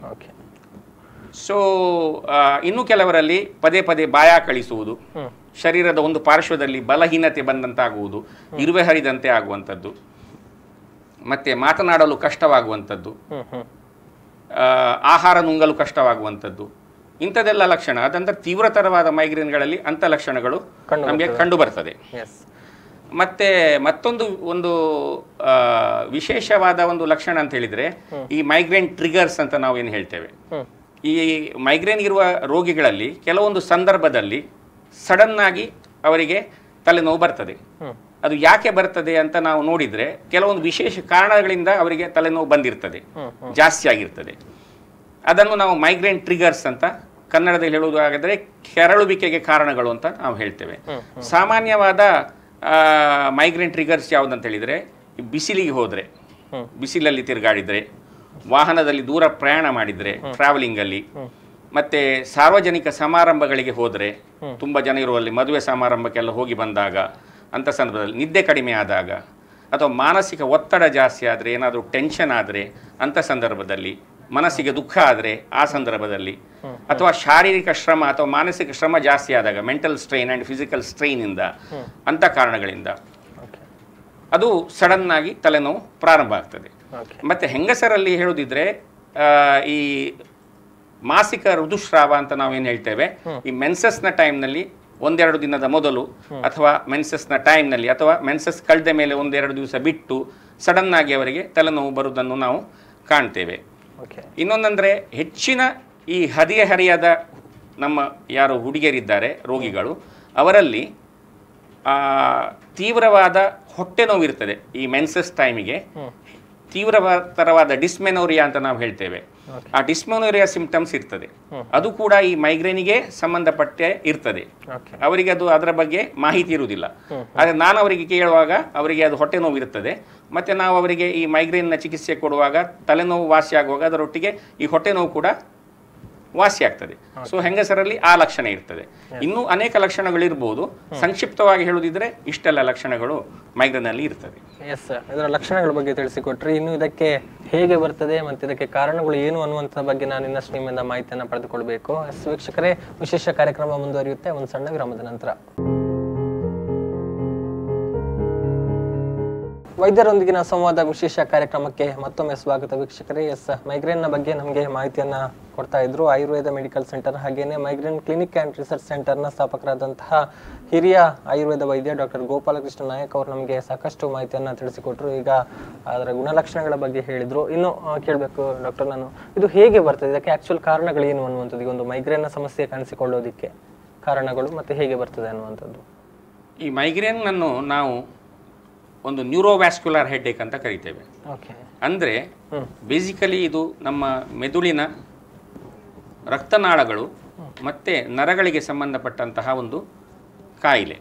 ಸೊ ಇನ್ನು ಕೆಲವರಲ್ಲಿ ಪದೇ ಪದೇ ಬಾಯಾಕಳಿಸುವುದು, ಶರೀರದ ಒಂದು ಪಾರ್ಶ್ವದಲ್ಲಿ ಬಲಹೀನತೆ ಬಂದಂತಾಗುವುದು, ಇರುವೆ ಹರಿದಂತೆ ಆಗುವಂಥದ್ದು, ಮತ್ತೆ ಮಾತನಾಡಲು ಕಷ್ಟವಾಗುವಂಥದ್ದು, ಆಹಾರ ನುಂಗಲು ಕಷ್ಟವಾಗುವಂಥದ್ದು, ಇಂಥದ್ದೆಲ್ಲ ಲಕ್ಷಣ. ಅದಂದ್ರೆ ತೀವ್ರತರವಾದ ಮೈಗ್ರೇನ್ಗಳಲ್ಲಿ ಅಂಥ ಲಕ್ಷಣಗಳು ನಮಗೆ ಕಂಡು ಬರ್ತದೆ. ಮತ್ತೆ ಮತ್ತೊಂದು ಒಂದು ವಿಶೇಷವಾದ ಒಂದು ಲಕ್ಷಣ ಅಂತ ಹೇಳಿದ್ರೆ ಈ ಮೈಗ್ರೇನ್ ಟ್ರಿಗರ್ಸ್ ಅಂತ ನಾವು ಏನು ಹೇಳ್ತೇವೆ. ಈ ಮೈಗ್ರೇನ್ ಇರುವ ರೋಗಿಗಳಲ್ಲಿ ಕೆಲವೊಂದು ಸಂದರ್ಭದಲ್ಲಿ ಸಡನ್ ಆಗಿ ಅವರಿಗೆ ತಲೆನೋವು ಬರ್ತದೆ. ಅದು ಯಾಕೆ ಬರ್ತದೆ ಅಂತ ನಾವು ನೋಡಿದ್ರೆ ಕೆಲವೊಂದು ವಿಶೇಷ ಕಾರಣಗಳಿಂದ ಅವರಿಗೆ ತಲೆನೋವು ಬಂದಿರ್ತದೆ, ಜಾಸ್ತಿ ಆಗಿರ್ತದೆ. ಅದನ್ನು ನಾವು ಮೈಗ್ರೇನ್ ಟ್ರಿಗರ್ಸ್ ಅಂತ ಕನ್ನಡದಲ್ಲಿ ಹೇಳುವುದಾದರೆ ಕೆರಳುವಿಕೆಗೆ ಕಾರಣಗಳು ಅಂತ ನಾವು ಹೇಳ್ತೇವೆ. ಸಾಮಾನ್ಯವಾದ ಮೈಗ್ರೇನ್ ಟ್ರಿಗರ್ಸ್ ಯಾವುದಂತ ಹೇಳಿದರೆ, ಬಿಸಿಲಿಗೆ ಹೋದರೆ, ಬಿಸಿಲಲ್ಲಿ ತಿರುಗಾಡಿದರೆ, ವಾಹನದಲ್ಲಿ ದೂರ ಪ್ರಯಾಣ ಮಾಡಿದರೆ ಟ್ರಾವೆಲಿಂಗಲ್ಲಿ, ಮತ್ತು ಸಾರ್ವಜನಿಕ ಸಮಾರಂಭಗಳಿಗೆ ಹೋದರೆ, ತುಂಬ ಜನ ಇರುವಲ್ಲಿ ಮದುವೆ ಸಮಾರಂಭಕ್ಕೆಲ್ಲ ಹೋಗಿ ಬಂದಾಗ, ಅಂಥ ಸಂದರ್ಭದಲ್ಲಿ ನಿದ್ದೆ ಕಡಿಮೆ ಆದಾಗ, ಅಥವಾ ಮಾನಸಿಕ ಒತ್ತಡ ಜಾಸ್ತಿ ಆದರೆ, ಏನಾದರೂ ಟೆನ್ಷನ್ ಆದರೆ ಅಂಥ ಸಂದರ್ಭದಲ್ಲಿ, ಮನಸ್ಸಿಗೆ ದುಃಖ ಆದರೆ ಆ ಸಂದರ್ಭದಲ್ಲಿ, ಅಥವಾ ಶಾರೀರಿಕ ಶ್ರಮ ಅಥವಾ ಮಾನಸಿಕ ಶ್ರಮ ಜಾಸ್ತಿ ಆದಾಗ, ಮೆಂಟಲ್ ಸ್ಟ್ರೈನ್ ಆ್ಯಂಡ್ ಫಿಸಿಕಲ್ ಸ್ಟ್ರೈನಿಂದ, ಅಂಥ ಕಾರಣಗಳಿಂದ ಅದು ಸಡನ್ ಆಗಿ ತಲೆನೋವು ಪ್ರಾರಂಭ ಆಗ್ತದೆ. ಮತ್ತು ಹೆಂಗಸರಲ್ಲಿ ಹೇಳೋದಿದ್ರೆ ಈ ಮಾಸಿಕ ಋತುಸ್ರಾವ ಅಂತ ನಾವೇನು ಹೇಳ್ತೇವೆ, ಈ ಮೆನ್ಸಸ್ನ ಟೈಮ್ನಲ್ಲಿ ಒಂದೆರಡು ದಿನದ ಮೊದಲು ಅಥವಾ ಮೆನ್ಸಸ್ನ ಟೈಮ್ನಲ್ಲಿ ಅಥವಾ ಮೆನ್ಸಸ್ ಕಳೆದ ಮೇಲೆ ಒಂದೆರಡು ದಿವಸ ಬಿಟ್ಟು ಸಡನ್ ಆಗಿ ಅವರಿಗೆ ತಲೆನೋವು ಬರುವುದನ್ನು ನಾವು ಕಾಣ್ತೇವೆ. ಇನ್ನೊಂದಂದರೆ ಹೆಚ್ಚಿನ ಈ ಹದಿಹರೆಯದ ನಮ್ಮ ಯಾರು ಹುಡುಗಿಯರಿದ್ದಾರೆ ರೋಗಿಗಳು, ಅವರಲ್ಲಿ ತೀವ್ರವಾದ ಹೊಟ್ಟೆ ನೋವು ಇರ್ತದೆ. ಈ ಮೆನ್ಸಸ್ ಟೈಮಿಗೆ ತೀವ್ರತರವಾದ ಡಿಸ್ಮೆನೋರಿಯಾ ಅಂತ ನಾವು ಹೇಳ್ತೇವೆ. ಆ ಡಿಸ್ಮೆನೋರಿಯಾ ಸಿಂಪ್ಟಮ್ಸ್ ಇರ್ತದೆ. ಅದು ಕೂಡ ಈ ಮೈಗ್ರೇನಿಗೆ ಸಂಬಂಧಪಟ್ಟೆ ಇರ್ತದೆ. ಅವರಿಗೆ ಅದು ಅದರ ಬಗ್ಗೆ ಮಾಹಿತಿ ಇರುವುದಿಲ್ಲ. ಆದರೆ ನಾನು ಅವರಿಗೆ ಕೇಳುವಾಗ ಅವರಿಗೆ ಅದು ಹೊಟ್ಟೆ ನೋವು ಇರ್ತದೆ. ಮತ್ತು ನಾವು ಅವರಿಗೆ ಈ ಮೈಗ್ರೇನ್ನ ಚಿಕಿತ್ಸೆ ಕೊಡುವಾಗ ತಲೆನೋವು ವಾಸಿ ಆಗುವಾಗ ಅದರೊಟ್ಟಿಗೆ ಈ ಹೊಟ್ಟೆ ನೋವು ಕೂಡ ವಾಸಿ ಆಗ್ತದೆ. ಸೊ ಹೆಂಗಸರಲ್ಲಿ ಆ ಲಕ್ಷಣ ಇರ್ತದೆ. ಇನ್ನೂ ಅನೇಕ ಲಕ್ಷಣಗಳಿರ್ಬೋದು. ಸಂಕ್ಷಿಪ್ತವಾಗಿ ಹೇಳುದಿದ್ರೆ ಇಷ್ಟೆಲ್ಲ ಲಕ್ಷಣಗಳು ಮೈಗ್ರೇನ್ ಅಲ್ಲಿ ಇರ್ತದೆ. ಎಸ್, ಇದರ ಲಕ್ಷಣಗಳ ಬಗ್ಗೆ ತಿಳಿಸಿಕೊಟ್ರಿ. ಇನ್ನು ಇದಕ್ಕೆ ಹೇಗೆ ಬರ್ತದೆ ಮತ್ತು ಇದಕ್ಕೆ ಕಾರಣಗಳು ಏನು ಅನ್ನುವಂಥ ಬಗ್ಗೆ ನಾನು ಇನ್ನಷ್ಟು ನಿಮ್ಮಿಂದ ಮಾಹಿತಿಯನ್ನು ಪಡೆದುಕೊಳ್ಬೇಕು. ಎಸ್ ವೀಕ್ಷಕರೇ, ವಿಶೇಷ ಕಾರ್ಯಕ್ರಮ ಮುಂದುವರಿಯುತ್ತೆ ಒಂದು ಸಣ್ಣ ವಿರಾಮದ ನಂತರ. ವೈದ್ಯರೊಂದಿಗಿನ ಸಂವಾದ ವಿಶೇಷ ಕಾರ್ಯಕ್ರಮಕ್ಕೆ ಮತ್ತೊಮ್ಮೆ ಸ್ವಾಗತ ವೀಕ್ಷಕರೇ. ಎಸ್, ಮೈಗ್ರೇನ್ನ ಬಗ್ಗೆ ನಮಗೆ ಮಾಹಿತಿಯನ್ನ ಕೊಡ್ತಾ ಇದ್ರು ಆಯುರ್ವೇದ ಮೆಡಿಕಲ್ ಸೆಂಟರ್ ಹಾಗೇನೆ ಮೈಗ್ರೇನ್ ಕ್ಲಿನಿಕ್ ಆ್ಯಂಡ್ ರಿಸರ್ಚ್ ಸೆಂಟರ್ನ ಸ್ಥಾಪಕರಾದಂತಹ ಹಿರಿಯ ಆಯುರ್ವೇದ ವೈದ್ಯ ಡಾಕ್ಟರ್ ಗೋಪಾಲಕೃಷ್ಣ ನಾಯಕ್ ಅವರು ನಮಗೆ ಸಾಕಷ್ಟು ಮಾಹಿತಿಯನ್ನ ತಿಳಿಸಿಕೊಟ್ರು. ಈಗ ಅದರ ಗುಣಲಕ್ಷಣಗಳ ಬಗ್ಗೆ ಹೇಳಿದ್ರು. ಇನ್ನು ಕೇಳಬೇಕು ಡಾಕ್ಟರ್, ನಾನು ಇದು ಹೇಗೆ ಬರ್ತದೆ, ಇದಕ್ಕೆ ಆಕ್ಚುಯಲ್ ಕಾರಣಗಳೇನು ಅನ್ನುವಂಥದ್ದು, ಈಗ ಒಂದು ಮೈಗ್ರೇನ್ನ ಸಮಸ್ಯೆ ಕಾಣಿಸಿಕೊಳ್ಳೋದಿಕ್ಕೆ ಕಾರಣಗಳು ಮತ್ತೆ ಹೇಗೆ ಬರ್ತದೆ ಅನ್ನುವಂಥದ್ದು. ಈ ಮೈಗ್ರೇನ್ ಅನ್ನು ನಾವು ಒಂದು ನ್ಯೂರೋವ್ಯಾಸ್ಕ್ಯುಲರ್ ಹೆಡ್ಏಕ್ ಅಂತ ಕರಿತೇವೆ. ಅಂದರೆ ಬೇಸಿಕಲಿ ಇದು ನಮ್ಮ ಮೆದುಳಿನ ರಕ್ತನಾಳಗಳು ಮತ್ತು ನರಗಳಿಗೆ ಸಂಬಂಧಪಟ್ಟಂತಹ ಒಂದು ಕಾಯಿಲೆ.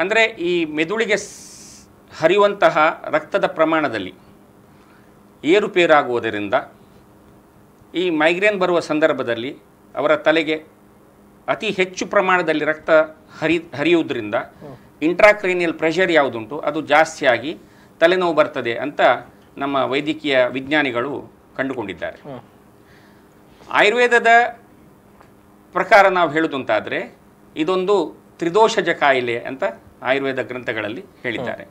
ಅಂದರೆ ಈ ಮೆದುಳಿಗೆ ಹರಿಯುವಂತಹ ರಕ್ತದ ಪ್ರಮಾಣದಲ್ಲಿ ಏರುಪೇರಾಗುವುದರಿಂದ ಈ ಮೈಗ್ರೇನ್ ಬರುವ ಸಂದರ್ಭದಲ್ಲಿ ಅವರ ತಲೆಗೆ ಅತಿ ಹೆಚ್ಚು ಪ್ರಮಾಣದಲ್ಲಿ ರಕ್ತ ಹರಿಯುವುದರಿಂದ ಇಂಟ್ರಾಕ್ರೇನಿಯಲ್ ಪ್ರೆಷರ್ ಯಾವುದುಂಟು ಅದು ಜಾಸ್ತಿಯಾಗಿ ತಲೆನೋವು ಬರ್ತದೆ ಅಂತ ನಮ್ಮ ವೈದ್ಯಕೀಯ ವಿಜ್ಞಾನಿಗಳು ಕಂಡುಕೊಂಡಿದ್ದಾರೆ. ಆಯುರ್ವೇದದ ಪ್ರಕಾರ ನಾವು ಹೇಳುವುದಂತಾದರೆ ಇದೊಂದು ತ್ರಿದೋಷಜ ಕಾಯಿಲೆ ಅಂತ ಆಯುರ್ವೇದ ಗ್ರಂಥಗಳಲ್ಲಿ ಹೇಳಿದ್ದಾರೆ.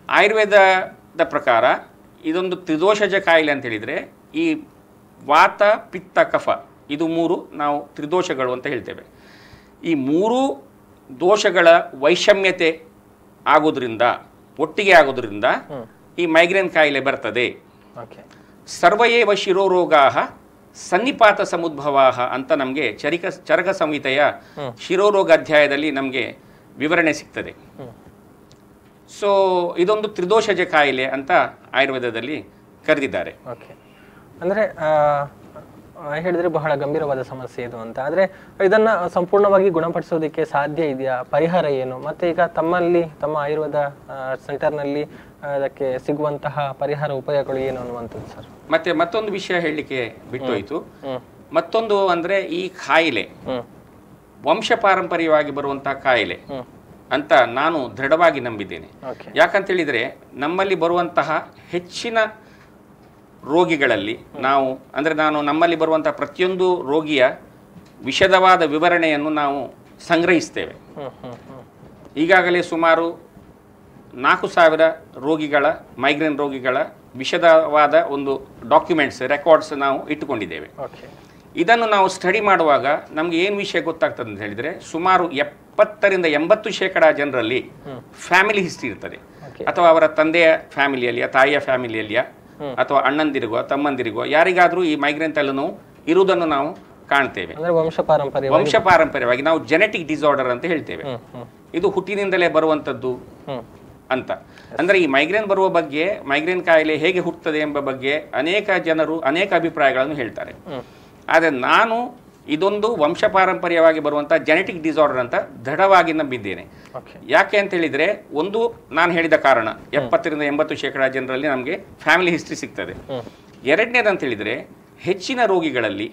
ಆಯುರ್ವೇದದ ಪ್ರಕಾರ ಇದೊಂದು ತ್ರಿದೋಷಜ ಕಾಯಿಲೆ ಅಂತ ಹೇಳಿದರೆ ಈ ವಾತ ಪಿತ್ತ ಕಫ ಇದು ಮೂರು ನಾವು ತ್ರಿದೋಷಗಳು ಅಂತ ಹೇಳ್ತೇವೆ. ಈ ಮೂರೂ ದೋಷಗಳ ವೈಷಮ್ಯತೆ ಆಗೋದ್ರಿಂದ ಒಟ್ಟಿಗೆ ಆಗೋದ್ರಿಂದ ಈ ಮೈಗ್ರೇನ್ ಕಾಯಿಲೆ ಬರ್ತದೆ. ಸರ್ವಯೇವ ಶಿರೋರೋಗಾಹ ಸನ್ನಿಪಾತ ಸಮುದ್ಭವಾಹ ಅಂತ ನಮಗೆ ಚರಕ ಸಂಹಿತೆಯ ಶಿರೋರೋಗ ಅಧ್ಯಾಯದಲ್ಲಿ ನಮಗೆ ವಿವರಣೆ ಸಿಗ್ತದೆ. ಸೊ ಇದೊಂದು ತ್ರಿದೋಷಜ ಕಾಯಿಲೆ ಅಂತ ಆಯುರ್ವೇದದಲ್ಲಿ ಕರೆದಿದ್ದಾರೆ. ಅಂದರೆ ಹೇಳಿದ್ರೆ ಬಹಳ ಗಂಭೀರವಾದ ಸಮಸ್ಯೆ ಇದು ಅಂತ. ಆದರೆ ಇದನ್ನ ಸಂಪೂರ್ಣವಾಗಿ ಗುಣಪಡಿಸೋದಕ್ಕೆ ಸಾಧ್ಯ ಇದೆಯಾ, ಪರಿಹಾರ ಏನು, ಮತ್ತೆ ಈಗ ತಮ್ಮ ಆಯುರ್ವೇದ ಸೆಂಟರ್ನಲ್ಲಿ ಅದಕ್ಕೆ ಸಿಗುವಂತಹ ಪರಿಹಾರ ಉಪಾಯಗಳು ಏನು ಅನ್ನುವಂಥದ್ದು ಸರ್. ಮತ್ತೆ ಮತ್ತೊಂದು ವಿಷಯ ಹೇಳಲಿಕ್ಕೆ ಬಿಟ್ಟೋಯ್ತು. ಮತ್ತೊಂದು ಅಂದ್ರೆ ಈ ಕಾಯಿಲೆ ವಂಶ ಪಾರಂಪರ್ಯವಾಗಿ ಬರುವಂತಹ ಕಾಯಿಲೆ ಅಂತ ನಾನು ದೃಢವಾಗಿ ನಂಬಿದ್ದೇನೆ. ಯಾಕಂತ ಹೇಳಿದ್ರೆ ನಮ್ಮಲ್ಲಿ ಬರುವಂತಹ ಹೆಚ್ಚಿನ ರೋಗಿಗಳಲ್ಲಿ ನಾನು ನಮ್ಮಲ್ಲಿ ಬರುವಂತಹ ಪ್ರತಿಯೊಂದು ರೋಗಿಯ ವಿಶದವಾದ ವಿವರಣೆಯನ್ನು ನಾವು ಸಂಗ್ರಹಿಸ್ತೇವೆ. ಈಗಾಗಲೇ ಸುಮಾರು 4,000 ರೋಗಿಗಳ ಮೈಗ್ರೇನ್ ರೋಗಿಗಳ ವಿಶದವಾದ ಒಂದು ಡಾಕ್ಯುಮೆಂಟ್ಸ್ ರೆಕಾರ್ಡ್ಸ್ ನಾವು ಇಟ್ಟುಕೊಂಡಿದ್ದೇವೆ. ಇದನ್ನು ನಾವು ಸ್ಟಡಿ ಮಾಡುವಾಗ ನಮಗೆ ಏನು ವಿಷಯ ಗೊತ್ತಾಗ್ತದೆ ಅಂತ ಹೇಳಿದರೆ ಸುಮಾರು 70-80% ಜನರಲ್ಲಿ ಫ್ಯಾಮಿಲಿ ಹಿಸ್ಟ್ರಿ ಇರ್ತದೆ. ಅಥವಾ ಅವರ ತಂದೆಯ ಫ್ಯಾಮಿಲಿಯಲ್ಲಿಯ ತಾಯಿಯ ಫ್ಯಾಮಿಲಿಯಲ್ಲಿಯ ಅಥವಾ ಅಣ್ಣಂದಿರಿಗೋ ತಮ್ಮಂದಿರಿಗೋ ಯಾರಿಗಾದರೂ ಈ ಮೈಗ್ರೇನ್ ತಲೆನೋವು ಇರುವುದನ್ನು ನಾವು ಕಾಣ್ತೇವೆ. ವಂಶ ಪಾರಂಪರ್ಯವಾಗಿ ನಾವು ಜೆನೆಟಿಕ್ ಡಿಸಾರ್ಡರ್ ಅಂತ ಹೇಳ್ತೇವೆ. ಇದು ಹುಟ್ಟಿನಿಂದಲೇ ಬರುವಂಥದ್ದು ಅಂತ. ಅಂದರೆ ಈ ಮೈಗ್ರೇನ್ ಬರುವ ಬಗ್ಗೆ, ಮೈಗ್ರೇನ್ ಕಾಯಿಲೆ ಹೇಗೆ ಹುಟ್ಟುತ್ತದೆ ಎಂಬ ಬಗ್ಗೆ ಅನೇಕ ಜನರು ಅನೇಕ ಅಭಿಪ್ರಾಯಗಳನ್ನು ಹೇಳ್ತಾರೆ. ಆದರೆ ನಾನು ಇದೊಂದು ವಂಶ ಪಾರಂಪರ್ಯವಾಗಿ ಬರುವಂಥ ಜೆನೆಟಿಕ್ ಡಿಸಾರ್ಡರ್ ಅಂತ ದೃಢವಾಗಿ ನಂಬಿದ್ದೇನೆ. ಯಾಕೆ ಅಂತ ಹೇಳಿದರೆ, ಒಂದು ನಾನು ಹೇಳಿದ ಕಾರಣ 70-80% ಜನರಲ್ಲಿ ನಮಗೆ ಫ್ಯಾಮಿಲಿ ಹಿಸ್ಟ್ರಿ ಸಿಗ್ತದೆ. ಎರಡನೇದಂತ ಹೇಳಿದರೆ ಹೆಚ್ಚಿನ ರೋಗಿಗಳಲ್ಲಿ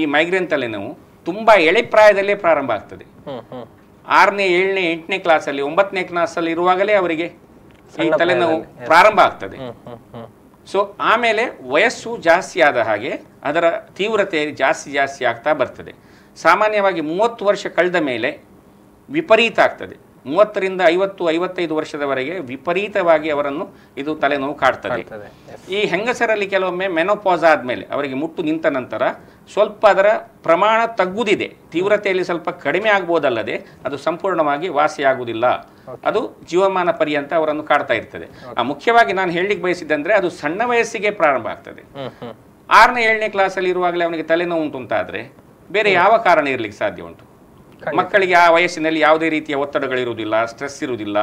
ಈ ಮೈಗ್ರೇನ್ ತಲೆನೋವು ತುಂಬ ಎಳೆ ಪ್ರಾಯದಲ್ಲೇ ಪ್ರಾರಂಭ ಆಗ್ತದೆ. 6ನೇ 7ನೇ 8ನೇ ಕ್ಲಾಸಲ್ಲಿ 9ನೇ ಕ್ಲಾಸಲ್ಲಿ ಇರುವಾಗಲೇ ಅವರಿಗೆ ಈ ತಲೆನೋವು ಪ್ರಾರಂಭ ಆಗ್ತದೆ. ಸೊ ಆಮೇಲೆ ವಯಸ್ಸು ಜಾಸ್ತಿ ಆದ ಹಾಗೆ ಅದರ ತೀವ್ರತೆ ಜಾಸ್ತಿ ಆಗ್ತಾ ಬರ್ತದೆ. ಸಾಮಾನ್ಯವಾಗಿ 30 ವರ್ಷ ಕಳೆದ ಮೇಲೆ ವಿಪರೀತ ಆಗ್ತದೆ. 30-50-55 ವರ್ಷದವರೆಗೆ ವಿಪರೀತವಾಗಿ ಅವರನ್ನು ಇದು ತಲೆನೋವು ಕಾಡ್ತದೆ. ಈ ಹೆಂಗಸರಲ್ಲಿ ಕೆಲವೊಮ್ಮೆ ಮೆನೋಪಾಸ್ ಆದಮೇಲೆ ಅವರಿಗೆ ಮುಟ್ಟು ನಿಂತ ನಂತರ ಸ್ವಲ್ಪ ಅದರ ಪ್ರಮಾಣ ತಗ್ಗುದಿದೆ, ತೀವ್ರತೆಯಲ್ಲಿ ಸ್ವಲ್ಪ ಕಡಿಮೆ ಆಗ್ಬೋದಲ್ಲದೆ ಅದು ಸಂಪೂರ್ಣವಾಗಿ ವಾಸಿಯಾಗುವುದಿಲ್ಲ. ಅದು ಜೀವಮಾನ ಪರ್ಯಂತ ಅವರನ್ನು ಕಾಡ್ತಾ ಇರ್ತದೆ. ಮುಖ್ಯವಾಗಿ ನಾನು ಹೇಳಲಿಕ್ಕೆ ಬಯಸಿದ್ದಂದ್ರೆ ಅದು ಸಣ್ಣ ವಯಸ್ಸಿಗೆ ಪ್ರಾರಂಭ ಆಗ್ತದೆ. 6ನೇ 7ನೇ ಕ್ಲಾಸಲ್ಲಿ ಇರುವಾಗಲೇ ಅವನಿಗೆ ತಲೆನೋವು ಉಂಟು ಅಂತಾದರೆ ಬೇರೆ ಯಾವ ಕಾರಣ ಇರಲಿಕ್ಕೆ ಸಾಧ್ಯ ಉಂಟು? ಮಕ್ಕಳಿಗೆ ಆ ವಯಸ್ಸಿನಲ್ಲಿ ಯಾವುದೇ ರೀತಿಯ ಒತ್ತಡಗಳಿರುವುದಿಲ್ಲ, ಸ್ಟ್ರೆಸ್ ಇರುವುದಿಲ್ಲ,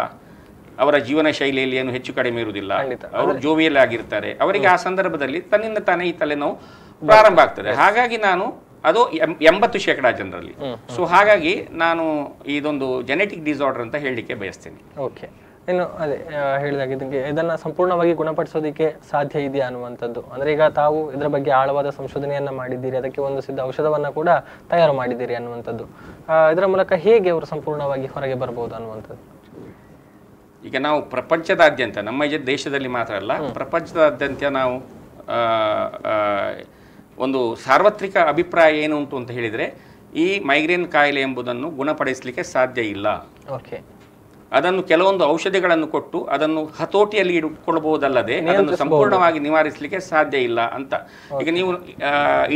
ಅವರ ಜೀವನ ಶೈಲಿಯಲ್ಲಿ ಏನು ಹೆಚ್ಚು ಕಡಿಮೆ ಇರುವುದಿಲ್ಲ, ಅವರು ಜೋವಿಯಲ್ ಆಗಿರ್ತಾರೆ. ಅವರಿಗೆ ಆ ಸಂದರ್ಭದಲ್ಲಿ ತನ್ನಿಂದ ತಾನೇ ಈ ತಲೆನೋವು ಪ್ರಾರಂಭ ಆಗ್ತದೆ. ಹಾಗಾಗಿ ನಾನು ಅದು 80% ಜನರಲ್ಲಿ. ಸೊ ಹಾಗಾಗಿ ನಾನು ಇದೊಂದು ಜೆನೆಟಿಕ್ ಡಿಸಾರ್ಡರ್ ಅಂತ ಹೇಳಲಿಕ್ಕೆ ಬಯಸ್ತೇನೆ. ಓಕೆ, ಇನ್ನು ಅದೇ ಹೇಳಿದಾಗ ಇದನ್ನ ಸಂಪೂರ್ಣವಾಗಿ ಗುಣಪಡಿಸೋದಕ್ಕೆ ಸಾಧ್ಯ ಇದೆಯಾ ಅನ್ನುವಂಥದ್ದು, ಅಂದ್ರೆ ಈಗ ತಾವು ಇದರ ಬಗ್ಗೆ ಆಳವಾದ ಸಂಶೋಧನೆಯನ್ನ ಮಾಡಿದ್ದೀರಿ, ಅದಕ್ಕೆ ಒಂದು ಸಿದ್ಧ ಔಷಧವನ್ನ ಕೂಡ ತಯಾರು ಮಾಡಿದ್ದೀರಿ ಅನ್ನುವಂಥದ್ದು. ಇದರ ಮೂಲಕ ಹೇಗೆ ಅವರು ಸಂಪೂರ್ಣವಾಗಿ ಹೊರಗೆ ಬರ್ಬೋದು ಅನ್ನುವಂಥದ್ದು? ಈಗ ನಾವು ಪ್ರಪಂಚದಾದ್ಯಂತ, ನಮ್ಮ ದೇಶದಲ್ಲಿ ಮಾತ್ರ ಅಲ್ಲ, ಪ್ರಪಂಚದಾದ್ಯಂತ ನಾವು ಒಂದು ಸಾರ್ವತ್ರಿಕ ಅಭಿಪ್ರಾಯ ಏನು ಉಂಟು ಅಂತ ಹೇಳಿದರೆ, ಈ ಮೈಗ್ರೇನ್ ಕಾಯಿಲೆ ಎಂಬುದನ್ನು ಗುಣಪಡಿಸಲಿಕ್ಕೆ ಸಾಧ್ಯ ಇಲ್ಲ. ಅದನ್ನು ಕೆಲವೊಂದು ಔಷಧಿಗಳನ್ನು ಕೊಟ್ಟು ಅದನ್ನು ಹತೋಟಿಯಲ್ಲಿ ಇಟ್ಕೊಳ್ಬಹುದಲ್ಲದೆ ಅದನ್ನು ಸಂಪೂರ್ಣವಾಗಿ ನಿವಾರಿಸಲಿಕ್ಕೆ ಸಾಧ್ಯ ಇಲ್ಲ ಅಂತ. ಈಗ ನೀವು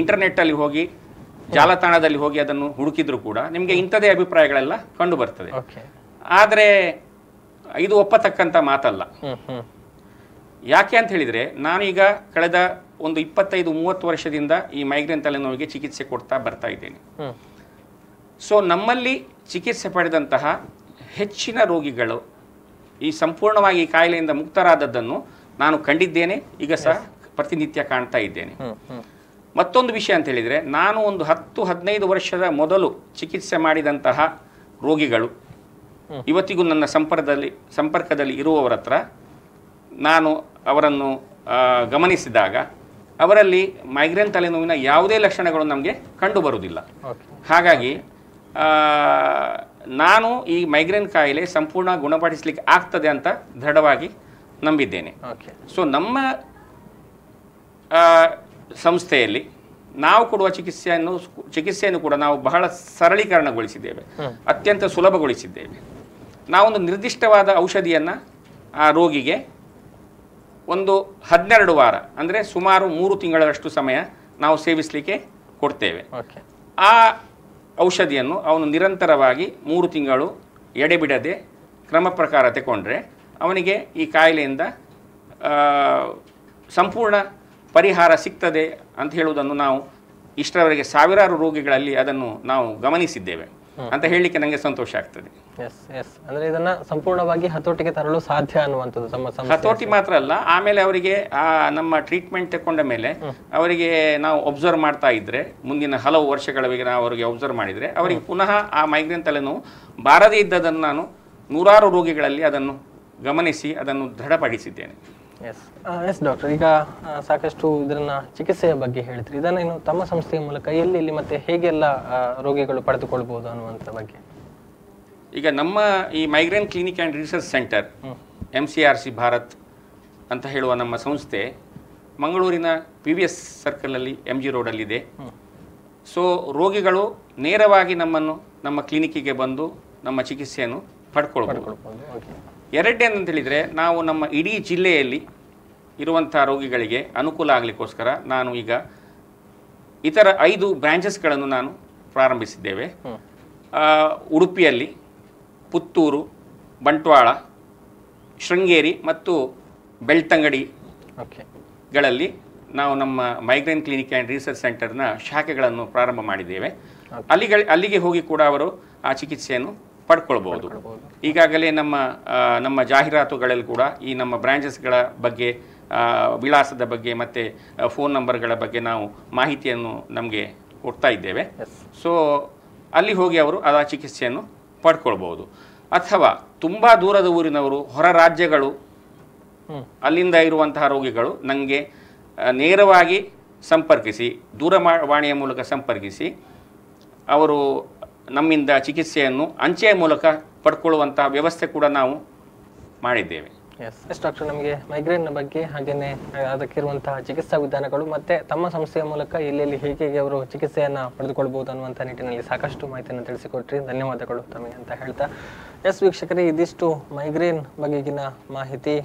ಇಂಟರ್ನೆಟ್ ಅಲ್ಲಿ ಹೋಗಿ, ಜಾಲತಾಣದಲ್ಲಿ ಹೋಗಿ ಅದನ್ನು ಹುಡುಕಿದ್ರು ಕೂಡ ನಿಮಗೆ ಇಂಥದೇ ಅಭಿಪ್ರಾಯಗಳೆಲ್ಲ ಕಂಡು ಬರ್ತದೆ. ಆದರೆ ಇದು ಒಪ್ಪತಕ್ಕಂಥ ಮಾತಲ್ಲ. ಯಾಕೆ ಅಂತ ಹೇಳಿದರೆ, ನಾನೀಗ ಕಳೆದ ಒಂದು 25-30 ವರ್ಷದಿಂದ ಈ ಮೈಗ್ರೇನ್ ತಲೆನೋವಿಗೆ ಚಿಕಿತ್ಸೆ ಕೊಡ್ತಾ ಬರ್ತಾ ಇದ್ದೇನೆ. ಸೊ ನಮ್ಮಲ್ಲಿ ಚಿಕಿತ್ಸೆ ಪಡೆದಂತಹ ಹೆಚ್ಚಿನ ರೋಗಿಗಳು ಈ ಸಂಪೂರ್ಣವಾಗಿ ಈ ಕಾಯಿಲೆಯಿಂದ ಮುಕ್ತರಾದದ್ದನ್ನು ನಾನು ಕಂಡಿದ್ದೇನೆ, ಈಗ ಸಹ ಪ್ರತಿನಿತ್ಯ ಕಾಣ್ತಾ ಇದ್ದೇನೆ. ಮತ್ತೊಂದು ವಿಷಯ ಅಂತ ಹೇಳಿದರೆ, ನಾನು ಒಂದು 10-15 ವರ್ಷದ ಮೊದಲು ಚಿಕಿತ್ಸೆ ಮಾಡಿದಂತಹ ರೋಗಿಗಳು ಇವತ್ತಿಗೂ ನನ್ನ ಸಂಪರ್ಕದಲ್ಲಿ ಇರುವವರ ಹತ್ರ ನಾನು ಅವರನ್ನು ಗಮನಿಸಿದಾಗ ಅವರಲ್ಲಿ ಮೈಗ್ರೇನ್ ತಲೆನೋವಿನ ಯಾವುದೇ ಲಕ್ಷಣಗಳು ನಮಗೆ ಕಂಡು ಬರುವುದಿಲ್ಲ. ಹಾಗಾಗಿ ನಾನು ಈ ಮೈಗ್ರೇನ್ ಕಾಯಿಲೆ ಸಂಪೂರ್ಣ ಗುಣಪಡಿಸಲಿಕ್ಕೆ ಆಗ್ತದೆ ಅಂತ ದೃಢವಾಗಿ ನಂಬಿದ್ದೇನೆ. ಸೊ ನಮ್ಮ ಸಂಸ್ಥೆಯಲ್ಲಿ ನಾವು ಕೊಡುವ ಚಿಕಿತ್ಸೆಯನ್ನು ಕೂಡ ನಾವು ಬಹಳ ಸರಳೀಕರಣಗೊಳಿಸಿದ್ದೇವೆ, ಅತ್ಯಂತ ಸುಲಭಗೊಳಿಸಿದ್ದೇವೆ. ನಾವೊಂದು ನಿರ್ದಿಷ್ಟವಾದ ಔಷಧಿಯನ್ನು ಆ ರೋಗಿಗೆ ಒಂದು 12 ವಾರ, ಅಂದರೆ ಸುಮಾರು 3 ತಿಂಗಳಷ್ಟು ಸಮಯ ನಾವು ಸೇವಿಸಲಿಕ್ಕೆ ಕೊಡ್ತೇವೆ. ಆ ಔಷಧಿಯನ್ನು ಅವನು ನಿರಂತರವಾಗಿ 3 ತಿಂಗಳು ಎಡೆಬಿಡದೆ ಕ್ರಮ ಪ್ರಕಾರ ತಗೊಂಡ್ರೆ ಅವನಿಗೆ ಈ ಕಾಯಿಲೆಯಿಂದ ಸಂಪೂರ್ಣ ಪರಿಹಾರ ಸಿಗ್ತದೆ ಅಂತ ಹೇಳುವುದನ್ನು ನಾವು ಇಷ್ಟರವರೆಗೆ ಸಾವಿರಾರು ರೋಗಿಗಳಲ್ಲಿ ಅದನ್ನು ನಾವು ಗಮನಿಸಿದ್ದೇವೆ ಅಂತ ಹೇಳಲಿಕ್ಕೆ ನನಗೆ ಸಂತೋಷ ಆಗ್ತದೆ. ಅಂದ್ರೆ ಇದನ್ನ ಸಂಪೂರ್ಣವಾಗಿ ಹತೋಟಿಗೆ ತರಲು ಸಾಧ್ಯ ಅನ್ನುವಂಥದ್ದು. ಹತೋಟಿ ಮಾತ್ರ ಅಲ್ಲ, ಆಮೇಲೆ ಅವರಿಗೆ ನಮ್ಮ ಟ್ರೀಟ್ಮೆಂಟ್ ತಗೊಂಡ ಮೇಲೆ ಅವರಿಗೆ ನಾವು ಒಬ್ಸರ್ವ್ ಮಾಡ್ತಾ ಇದ್ರೆ, ಮುಂದಿನ ಹಲವು ವರ್ಷಗಳವರೆಗೆ ನಾವು ಅವರಿಗೆ ಒಬ್ಸರ್ವ್ ಮಾಡಿದ್ರೆ ಅವರಿಗೆ ಪುನಃ ಆ ಮೈಗ್ರೇನ್ ತಲೆನೋವು ಬಾರದೇ ಇದ್ದದನ್ನು ನಾನು ನೂರಾರು ರೋಗಿಗಳಲ್ಲಿ ಅದನ್ನು ಗಮನಿಸಿ ಅದನ್ನು ದೃಢಪಡಿಸಿದ್ದೇನೆ. ಎಸ್ ಡಾಕ್ಟರ್, ಈಗ ಸಾಕಷ್ಟು ಇದನ್ನ ಚಿಕಿತ್ಸೆಯ ಬಗ್ಗೆ ಹೇಳಿದ್ರಿ. ಇದನ್ನ ಇನ್ನು ತಮ್ಮ ಸಂಸ್ಥೆಯ ಮೂಲಕ ಎಲ್ಲಿ ಮತ್ತೆ ಹೇಗೆಲ್ಲ ರೋಗಿಗಳು ಪಡೆದುಕೊಳ್ಬಹುದು ಅನ್ನುವಂಥ ಬಗ್ಗೆ? ಈಗ ನಮ್ಮ ಈ migraine clinic and research centre MCRC Bharat ಅಂತ ಹೇಳುವ ನಮ್ಮ ಸಂಸ್ಥೆ ಮಂಗಳೂರಿನ PVS ಸರ್ಕಲಲ್ಲಿ MG ರೋಡಲ್ಲಿದೆ. ಸೊ ರೋಗಿಗಳು ನೇರವಾಗಿ ನಮ್ಮ ಕ್ಲಿನಿಕ್ಕಿಗೆ ಬಂದು ನಮ್ಮ ಚಿಕಿತ್ಸೆಯನ್ನು ಪಡ್ಕೊಳ್ಬೋದು. ಎರಡನೇದು ಹೇಳಿದರೆ, ನಾವು ನಮ್ಮ ಇಡೀ ಜಿಲ್ಲೆಯಲ್ಲಿ ಇರುವಂಥ ರೋಗಿಗಳಿಗೆ ಅನುಕೂಲ ಆಗಲಿಕ್ಕೋಸ್ಕರ ನಾನು ಈಗ ಇತರ 5 ಬ್ರಾಂಚಸ್ಗಳನ್ನು ನಾನು ಪ್ರಾರಂಭಿಸಿದ್ದೇವೆ. ಉಡುಪಿಯಲ್ಲಿ, ಪುತ್ತೂರು, ಬಂಟ್ವಾಳ, ಶೃಂಗೇರಿ ಮತ್ತು ಬೆಳ್ತಂಗಡಿಗಳಲ್ಲಿ ನಾವು ನಮ್ಮ ಮೈಗ್ರೇನ್ ಕ್ಲಿನಿಕ್ ಆ್ಯಂಡ್ ರಿಸರ್ಚ್ ಸೆಂಟರ್ನ ಶಾಖೆಗಳನ್ನು ಪ್ರಾರಂಭ ಮಾಡಿದ್ದೇವೆ. ಅಲ್ಲಿಗೆ ಹೋಗಿ ಕೂಡ ಅವರು ಆ ಚಿಕಿತ್ಸೆಯನ್ನು ಪಡ್ಕೊಳ್ಬೋದು. ಈಗಾಗಲೇ ನಮ್ಮ ಜಾಹೀರಾತುಗಳಲ್ಲಿ ಕೂಡ ಈ ನಮ್ಮ ಬ್ರಾಂಚಸ್ಗಳ ಬಗ್ಗೆ, ವಿಳಾಸದ ಬಗ್ಗೆ ಮತ್ತು ಫೋನ್ ನಂಬರ್ಗಳ ಬಗ್ಗೆ ನಾವು ಮಾಹಿತಿಯನ್ನು ನಮಗೆ ಕೊಡ್ತಾ ಇದ್ದೇವೆ. ಸೊ ಅಲ್ಲಿ ಹೋಗಿ ಅವರು ಆ ಚಿಕಿತ್ಸೆಯನ್ನು ಪಡ್ಕೊಳ್ಬೋದು. ಅಥವಾ ತುಂಬ ದೂರದ ಊರಿನವರು, ಹೊರ ರಾಜ್ಯಗಳು, ಅಲ್ಲಿಂದ ಇರುವಂತಹ ರೋಗಿಗಳು ನನಗೆ ನೇರವಾಗಿ ಸಂಪರ್ಕಿಸಿ, ದೂರವಾಣಿಯ ಮೂಲಕ ಸಂಪರ್ಕಿಸಿ ಅವರು ನಮ್ಮಿಂದ ಚಿಕಿತ್ಸೆಯನ್ನು ಅಂಚೆಯ ಮೂಲಕ ಪಡ್ಕೊಳ್ಳುವಂಥ ವ್ಯವಸ್ಥೆ ಕೂಡ ನಾವು ಮಾಡಿದ್ದೇವೆ. ಎಸ್ ಡಾಕ್ಟರ್, ನಮಗೆ ಮೈಗ್ರೇನ್ ಬಗ್ಗೆ ಹಾಗೆಯೇ ಅದಕ್ಕಿರುವಂತಹ ಚಿಕಿತ್ಸಾ ವಿಧಾನಗಳು ಮತ್ತು ತಮ್ಮ ಸಂಸ್ಥೆಯ ಮೂಲಕ ಎಲ್ಲೆಲ್ಲಿ ಹೇಗೆ ಅವರು ಚಿಕಿತ್ಸೆಯನ್ನು ಪಡೆದುಕೊಳ್ಬಹುದು ಅನ್ನುವಂಥ ನಿಟ್ಟಿನಲ್ಲಿ ಸಾಕಷ್ಟು ಮಾಹಿತಿಯನ್ನು ತಿಳಿಸಿಕೊಟ್ರಿ. ಧನ್ಯವಾದಗಳು ತಮಗೆ ಅಂತ ಹೇಳ್ತಾ, ಎಸ್ ವೀಕ್ಷಕರೇ, ಇದಿಷ್ಟು ಮೈಗ್ರೇನ್ ಬಗೆಗಿನ ಮಾಹಿತಿ.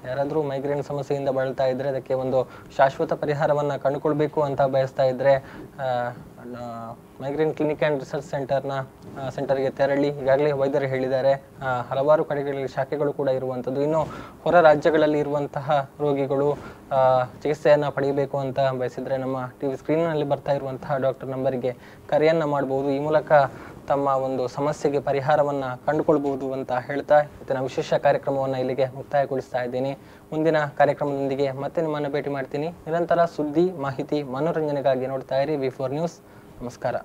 ಯಾರಾದರೂ ಮೈಗ್ರೇನ್ ಸಮಸ್ಯೆಯಿಂದ ಬಳಲ್ತಾ ಇದ್ದರೆ, ಅದಕ್ಕೆ ಒಂದು ಶಾಶ್ವತ ಪರಿಹಾರವನ್ನು ಕಂಡುಕೊಳ್ಬೇಕು ಅಂತ ಬಯಸ್ತಾ ಇದ್ದರೆ ಮೈಗ್ರೇನ್ ಕ್ಲಿನಿಕ್ ಆ್ಯಂಡ್ ರಿಸರ್ಚ್ ಸೆಂಟರ್ಗೆ ತೆರಳಿ. ಈಗಾಗಲೇ ವೈದ್ಯರು ಹೇಳಿದ್ದಾರೆ, ಹಲವಾರು ಕಡೆಗಳಲ್ಲಿ ಶಾಖೆಗಳು ಕೂಡ ಇರುವಂಥದ್ದು. ಇನ್ನು ಹೊರ ರಾಜ್ಯಗಳಲ್ಲಿ ಇರುವಂತಹ ರೋಗಿಗಳು ಚಿಕಿತ್ಸೆಯನ್ನು ಪಡೆಯಬೇಕು ಅಂತ ಬಯಸಿದರೆ ನಮ್ಮ TV ಸ್ಕ್ರೀನ್ನಲ್ಲಿ ಬರ್ತಾ ಇರುವಂತಹ ಡಾಕ್ಟರ್ ನಂಬರಿಗೆ ಕರೆಯನ್ನು ಮಾಡ್ಬೋದು. ಈ ಮೂಲಕ ತಮ್ಮ ಒಂದು ಸಮಸ್ಯೆಗೆ ಪರಿಹಾರವನ್ನು ಕಂಡುಕೊಳ್ಬೋದು ಅಂತ ಹೇಳ್ತಾ ಇವತ್ತಿನ ವಿಶೇಷ ಕಾರ್ಯಕ್ರಮವನ್ನು ಇಲ್ಲಿಗೆ ಮುಕ್ತಾಯಗೊಳಿಸ್ತಾ ಇದ್ದೀನಿ. ಮುಂದಿನ ಕಾರ್ಯಕ್ರಮದೊಂದಿಗೆ ಮತ್ತೆ ನಿಮ್ಮನ್ನು ಭೇಟಿ ಮಾಡ್ತೀನಿ. ನಿರಂತರ ಸುದ್ದಿ, ಮಾಹಿತಿ, ಮನೋರಂಜನೆಗಾಗಿ ನೋಡ್ತಾ ಇರಿ V4 ನ್ಯೂಸ್. ನಮಸ್ಕಾರ.